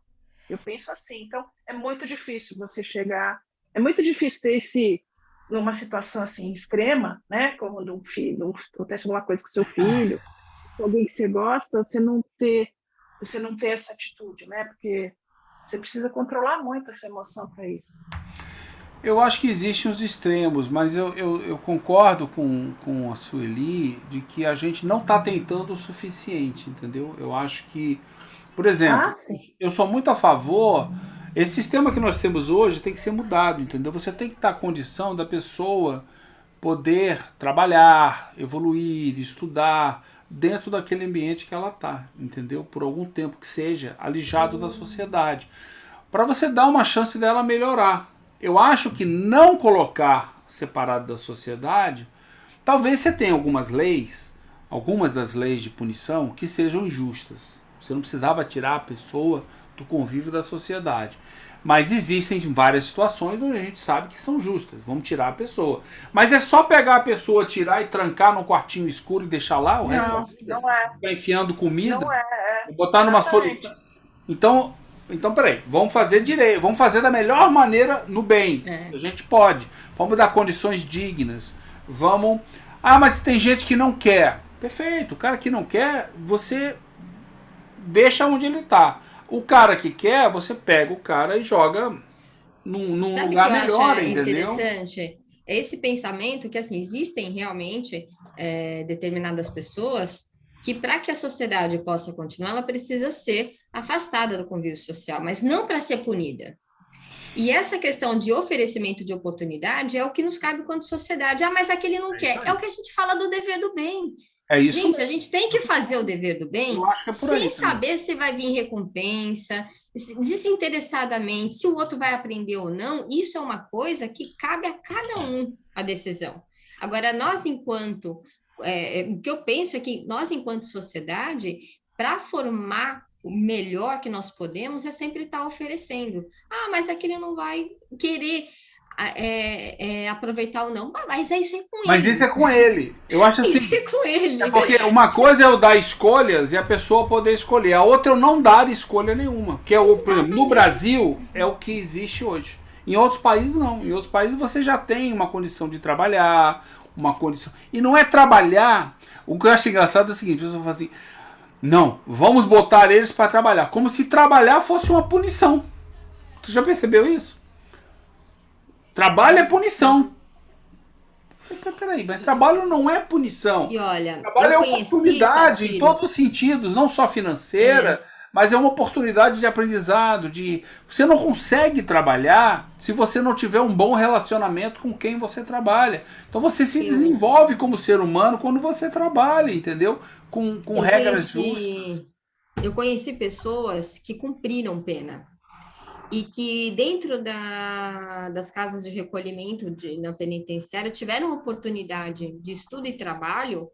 Eu penso assim. Então, é muito difícil você chegar... É muito difícil ter numa situação assim extrema, né? Como de um filho, acontece alguma coisa com seu filho, com alguém que você gosta, você não ter essa atitude, né? Porque você precisa controlar muito essa emoção para isso. Eu acho que existem os extremos, mas eu concordo com a Sueli de que a gente não está tentando o suficiente, entendeu? Eu acho que, por exemplo, eu sou muito a favor... Esse sistema que nós temos hoje tem que ser mudado, entendeu? Você tem que estar a condição da pessoa poder trabalhar, evoluir, estudar dentro daquele ambiente que ela está, entendeu? Por algum tempo que seja alijado da sociedade, para você dar uma chance dela melhorar. Eu acho que não colocar separado da sociedade, talvez você tenha algumas das leis de punição que sejam injustas. Você não precisava tirar a pessoa do convívio da sociedade. Mas existem várias situações onde a gente sabe que são justas. Vamos tirar a pessoa. Mas é só pegar a pessoa, tirar e trancar num quartinho escuro e deixar lá o resto da vida? Não é. Ficar enfiando comida? Não é. Botar numa solidão. Então, peraí, vamos fazer direito, vamos fazer da melhor maneira no bem. A gente pode. Vamos dar condições dignas. Vamos. Ah, mas tem gente que não quer. Perfeito, o cara que não quer, você deixa onde ele está. O cara que quer, você pega o cara e joga num lugar melhor, entendeu? Interessante esse pensamento que, assim, existem realmente determinadas pessoas que, para que a sociedade possa continuar, ela precisa ser afastada do convívio social, mas não para ser punida. E essa questão de oferecimento de oportunidade é o que nos cabe quanto sociedade. Ah, mas aquele não quer. É o que a gente fala do dever do bem. É isso. Gente, a gente tem que fazer o dever do bem sem saber se vai vir recompensa, desinteressadamente, se o outro vai aprender ou não. Isso é uma coisa que cabe a cada um a decisão. Agora, nós enquanto... o que eu penso é que nós, enquanto sociedade, para formar o melhor que nós podemos, é sempre estar oferecendo. Ah, mas aquele não vai querer... aproveitar ou não, mas isso é com ele. Mas isso é com ele. Eu acho assim. Isso é com ele. É porque uma coisa é eu dar escolhas e a pessoa poder escolher. A outra é eu não dar escolha nenhuma. Que por exemplo, no Brasil é o que existe hoje. Em outros países não. Em outros países você já tem uma condição de trabalhar, uma condição. E não é trabalhar. O que eu acho engraçado é o seguinte: a pessoa fala assim, não, vamos botar eles para trabalhar. Como se trabalhar fosse uma punição. Tu já percebeu isso? Trabalho é punição. Peraí, mas trabalho não é punição. E olha, trabalho é oportunidade em todos os sentidos, não só financeira, mas é uma oportunidade de aprendizado. Você não consegue trabalhar se você não tiver um bom relacionamento com quem você trabalha. Então você se desenvolve como ser humano quando você trabalha, entendeu? Com regras justas. Eu conheci pessoas que cumpriram pena. e que dentro das casas de recolhimento na penitenciária tiveram oportunidade de estudo e trabalho,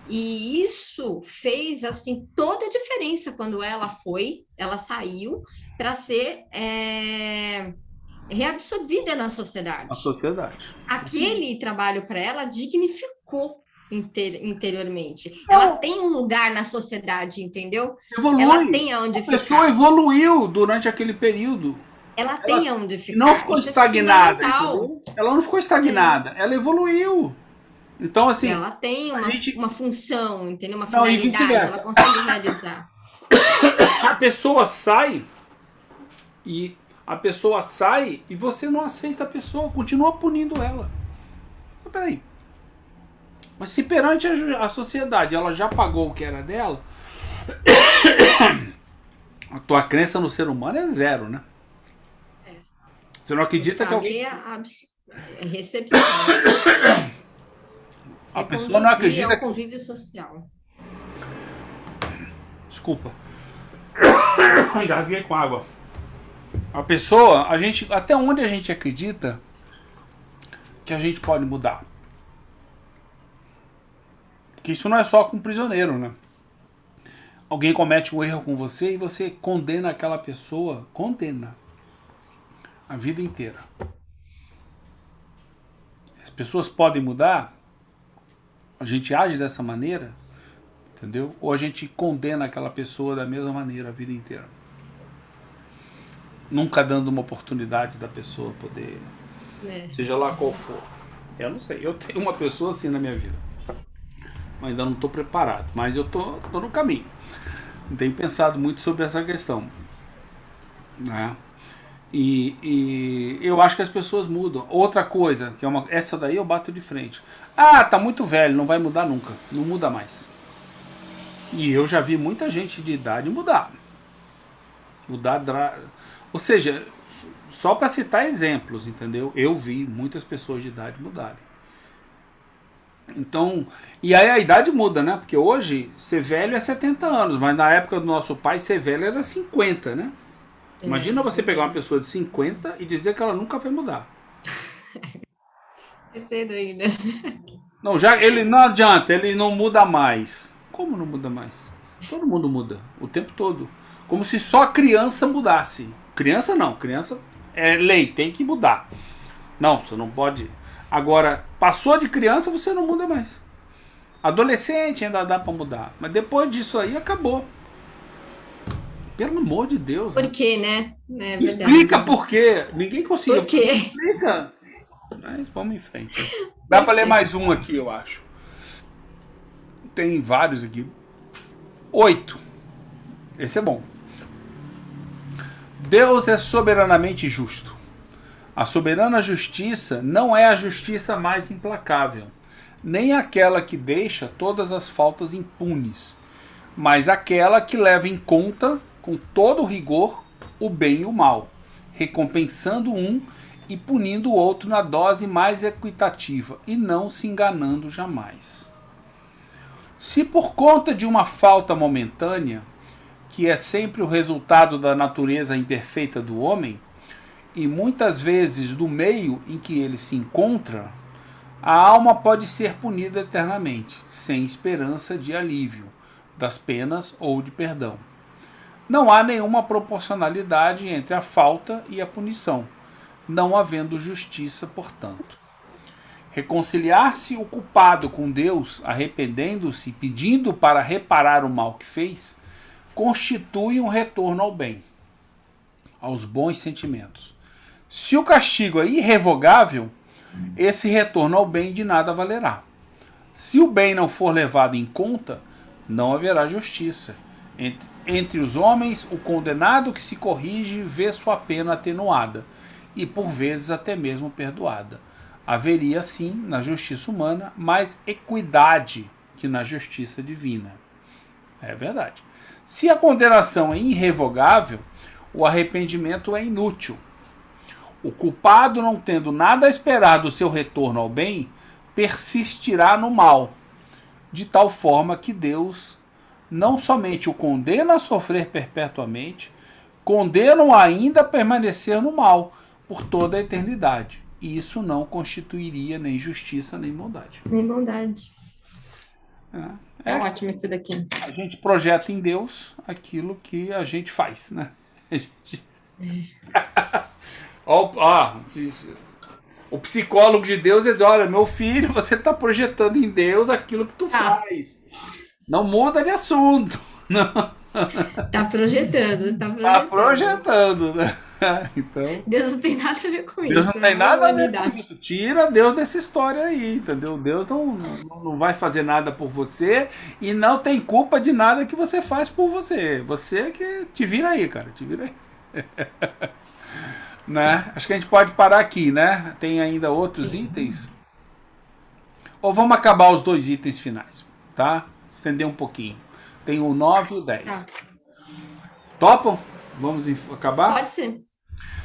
e isso fez assim toda a diferença quando ela saiu para ser reabsorvida na A sociedade. sociedade. Aquele trabalho para ela dignificou interiormente. Ela tem um lugar na sociedade, entendeu? Evolui. Ela tem aonde a ficar. pessoa evoluiu durante aquele período. Ela tem aonde ficar. Não ficou Isso estagnada. É fundamental. Ela não ficou estagnada. Ela evoluiu. Então, assim. Ela tem uma função, entendeu? Uma não, finalidade, ela consegue realizar. A pessoa sai e você não aceita a pessoa, continua punindo ela. Mas peraí. Mas se perante a sociedade ela já pagou o que era dela, a tua crença no ser humano é zero, né? Você não acredita que alguém... recepção. A pessoa não acredita ao convívio social. Desculpa. Engasguei com água. A pessoa, até onde a gente acredita que a gente pode mudar? Porque isso não é só com prisioneiro, né? Alguém comete um erro com você e você condena aquela pessoa, a vida inteira. As pessoas podem mudar, a gente age dessa maneira, entendeu? Ou a gente condena aquela pessoa da mesma maneira a vida inteira. Nunca dando uma oportunidade da pessoa poder, seja lá qual for. Eu não sei, eu tenho uma pessoa assim na minha vida. Mas ainda não estou preparado, mas eu tô no caminho. Tenho pensado muito sobre essa questão, né? E eu acho que as pessoas mudam. Outra coisa, essa daí eu bato de frente. Ah, tá muito velho, não vai mudar nunca. Não muda mais. E eu já vi muita gente de idade mudar. Ou seja, só para citar exemplos, entendeu? Eu vi muitas pessoas de idade mudarem. Então, e aí a idade muda, né? Porque hoje ser velho é 70 anos, mas na época do nosso pai ser velho era 50, né? Imagina você pegar uma pessoa de 50 e dizer que ela nunca vai mudar. É cedo ainda. Não, ele não adianta, ele não muda mais. Como não muda mais? Todo mundo muda, o tempo todo. Como se só criança mudasse. Criança não, criança é lei, tem que mudar. Não, você não pode. Agora, passou de criança, você não muda mais. Adolescente ainda dá pra mudar, mas depois disso aí acabou. Pelo amor de Deus. Por quê, né? É verdade. Explica por quê. Ninguém conseguiu. Por quê? Explica. Mas vamos em frente. Dá pra ler mais um aqui, eu acho. Tem vários aqui. 8. Esse é bom. Deus é soberanamente justo. A soberana justiça não é a justiça mais implacável, nem aquela que deixa todas as faltas impunes, mas aquela que leva em conta, com todo rigor, o bem e o mal, recompensando um e punindo o outro na dose mais equitativa, e não se enganando jamais. Se por conta de uma falta momentânea, que é sempre o resultado da natureza imperfeita do homem, e muitas vezes do meio em que ele se encontra, a alma pode ser punida eternamente, sem esperança de alívio, das penas ou de perdão. Não há nenhuma proporcionalidade entre a falta e a punição, não havendo justiça, portanto. Reconciliar-se o culpado com Deus, arrependendo-se, pedindo para reparar o mal que fez, constitui um retorno ao bem, aos bons sentimentos. Se o castigo é irrevogável, esse retorno ao bem de nada valerá. Se o bem não for levado em conta, não haverá justiça. Entre os homens, o condenado que se corrige vê sua pena atenuada, e por vezes até mesmo perdoada. Haveria, sim, na justiça humana, mais equidade que na justiça divina. É verdade. Se a condenação é irrevogável, o arrependimento é inútil. O culpado, não tendo nada a esperar do seu retorno ao bem, persistirá no mal, de tal forma que Deus não somente o condena a sofrer perpetuamente, condenam ainda a permanecer no mal por toda a eternidade. E isso não constituiria nem justiça nem bondade. Nem bondade. É ótimo esse daqui. A gente projeta em Deus aquilo que a gente faz, né? O psicólogo de Deus diz, olha, meu filho, você está projetando em Deus aquilo que tu faz. Não muda de assunto. Não. Tá projetando. Tá projetando, né? Então, Deus não tem nada a ver com isso. Deus não tem nada a ver com isso. Tira Deus dessa história aí, entendeu? Deus não vai fazer nada por você e não tem culpa de nada que você faz por você. Você que te vira aí, cara. Te vira aí. Né? Acho que a gente pode parar aqui, né? Tem ainda outros itens. Ou vamos acabar os 2 itens finais, tá? Estender um pouquinho. Tem o 9 e o 10. Tá. Topam? Vamos acabar? Pode ser.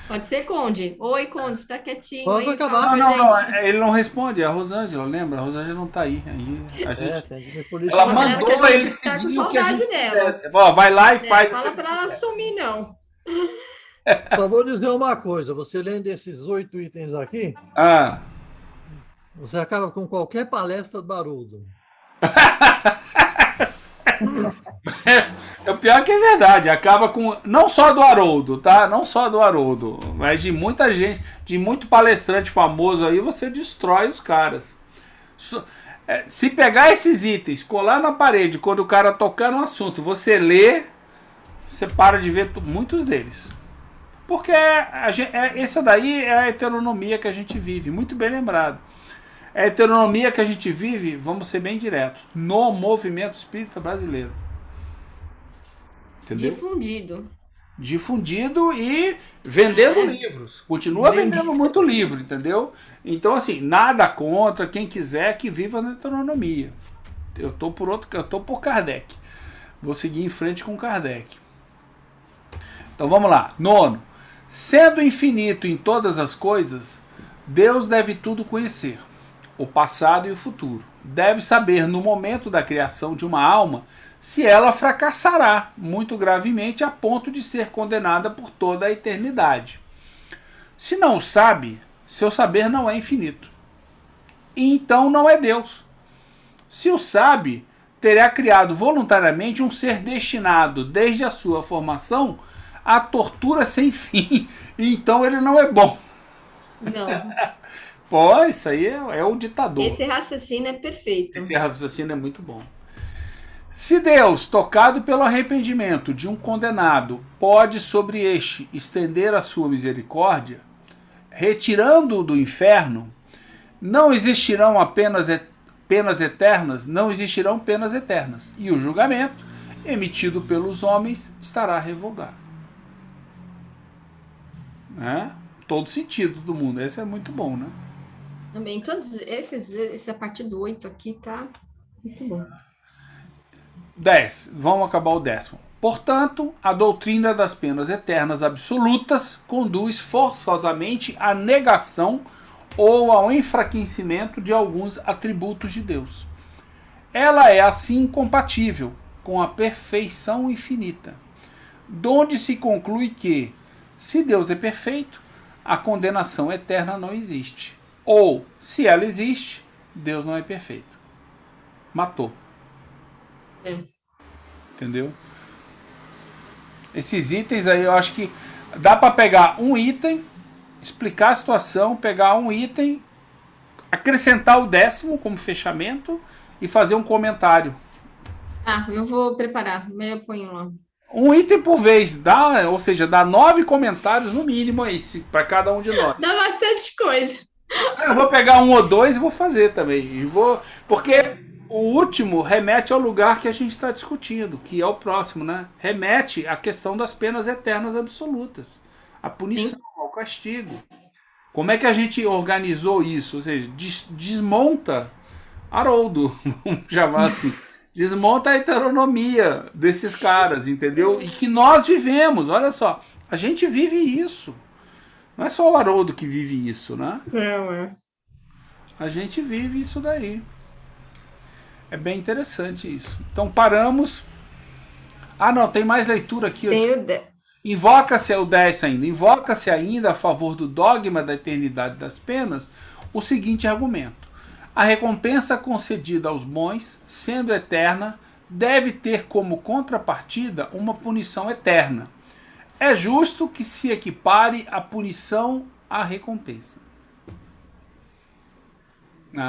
Pode ser, Conde. Oi, Conde, você tá quietinho. Pode aí, acabar. Não, ele não responde, é a Rosângela, lembra? A Rosângela não tá aí. A gente, ela mandou ele seguir o que a gente quisesse. Vai lá e faz. Fala pra ela sumir, não. Só vou dizer uma coisa, você lendo esses 8 itens aqui, você acaba com qualquer palestra do Haroldo. O pior que é verdade, acaba com, não só do Haroldo, tá? Não só do Haroldo, mas de muita gente, de muito palestrante famoso aí, você destrói os caras. Se pegar esses itens, colar na parede, quando o cara tocar no assunto, você lê, você para de ver muitos deles. Porque essa daí é a heteronomia que a gente vive, muito bem lembrado. É a heteronomia que a gente vive, vamos ser bem diretos, no movimento espírita brasileiro. Entendeu? Difundido e vendendo livros. Continua vendendo muito livro, entendeu? Então, assim, nada contra quem quiser que viva na heteronomia. Eu tô por Kardec. Vou seguir em frente com Kardec. Então vamos lá. 9. Sendo infinito em todas as coisas, Deus deve tudo conhecer, o passado e o futuro. Deve saber no momento da criação de uma alma se ela fracassará muito gravemente a ponto de ser condenada por toda a eternidade. Se não sabe, seu saber não é infinito. E então não é Deus. Se o sabe, terá criado voluntariamente um ser destinado, desde a sua formação, à tortura sem fim. E então ele não é bom. Não. Pô, isso aí é o ditador. Esse raciocínio é perfeito. Esse raciocínio é muito bom. Se Deus, tocado pelo arrependimento de um condenado, pode sobre este estender a sua misericórdia, retirando-o do inferno, não existirão apenas penas eternas, não existirão penas eternas, e o julgamento, emitido pelos homens, estará revogado. Todo sentido do mundo. Esse é muito bom, né? Também, todos esse a partir do 8 aqui tá muito bom. 10. Vamos acabar o 10º. Portanto, a doutrina das penas eternas absolutas conduz forçosamente à negação ou ao enfraquecimento de alguns atributos de Deus. Ela é assim incompatível com a perfeição infinita, donde se conclui que, se Deus é perfeito, a condenação eterna não existe. Ou, se ela existe, Deus não é perfeito. Matou. Entendeu? Esses itens aí eu acho que dá para pegar um item, explicar a situação, pegar um item, acrescentar o 10º como fechamento e fazer um comentário. Eu vou preparar, eu ponho lá. Um item por vez, ou seja, dá 9 comentários no mínimo aí, para cada um de nós. Dá bastante coisa. Eu vou pegar 1 ou 2 e vou fazer também. Porque o último remete ao lugar que a gente está discutindo, que é o próximo, né? Remete à questão das penas eternas absolutas. A punição, ao castigo. Como é que a gente organizou isso? Ou seja, desmonta Haroldo, vamos chamar assim. Desmonta a heteronomia desses caras, entendeu? E que nós vivemos, olha só. A gente vive isso. Não é só o Haroldo que vive isso, né? A gente vive isso daí. É bem interessante isso. Então paramos. Não, tem mais leitura aqui. Invoca-se o 10 ainda. Invoca-se ainda a favor do dogma da eternidade das penas o seguinte argumento: a recompensa concedida aos bons, sendo eterna, deve ter como contrapartida uma punição eterna. É justo que se equipare a punição à recompensa.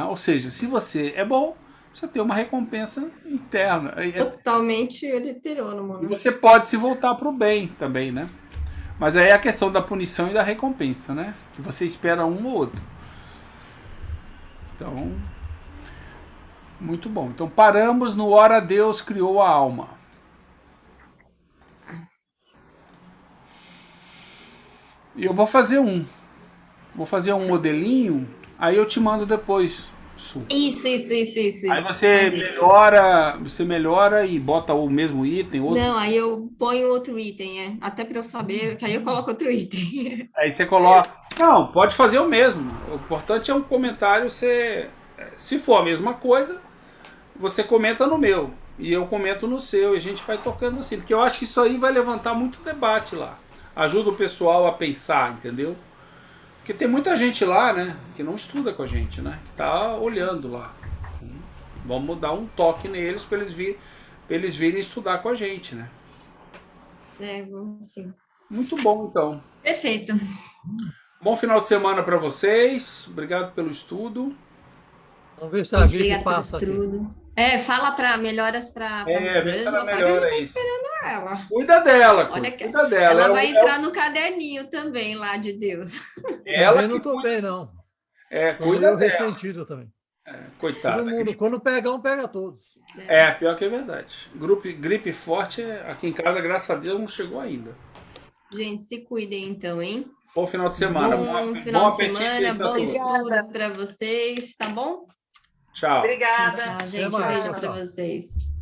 Ou seja, se você é bom, você tem uma recompensa interna. Totalmente heterônomo, né? E você pode se voltar para o bem também, né? Mas aí é a questão da punição e da recompensa, né? Que você espera um ou outro. Então, muito bom. Então paramos no Ora Deus criou a alma. E eu vou fazer um. Vou fazer um modelinho, aí eu te mando depois. Isso. Aí você melhora e bota o mesmo item. Outro. Não, aí eu ponho outro item, até para eu saber, que aí eu coloco outro item. Aí você coloca. Não, pode fazer o mesmo. O importante é um comentário. Se for a mesma coisa, você comenta no meu e eu comento no seu e a gente vai tocando assim, porque eu acho que isso aí vai levantar muito debate lá. Ajuda o pessoal a pensar, entendeu? Porque tem muita gente lá, né, que não estuda com a gente, né, que tá olhando lá. Vamos dar um toque neles para eles virem estudar com a gente, né? Vamos sim. Muito bom, então. Perfeito. Bom final de semana para vocês. Obrigado pelo estudo. Vamos ver se a gripe passa aqui. Fala para melhoras para vê se ela melhora isso. Esperando ela. Cuida dela, cuida dela. Ela vai entrar no caderninho também lá de Deus. Ela eu não tô bem, não. Cuida dela. Ressentido também. Coitada. Todo mundo, quando pega um, pega todos. Pior que é verdade. Gripe forte aqui em casa, graças a Deus, não chegou ainda. Gente, se cuidem então, hein? Bom final de semana. Bom final de semana, bom estudo para vocês, tá bom? Tchau. Obrigada. Tchau, gente. Um beijo para vocês.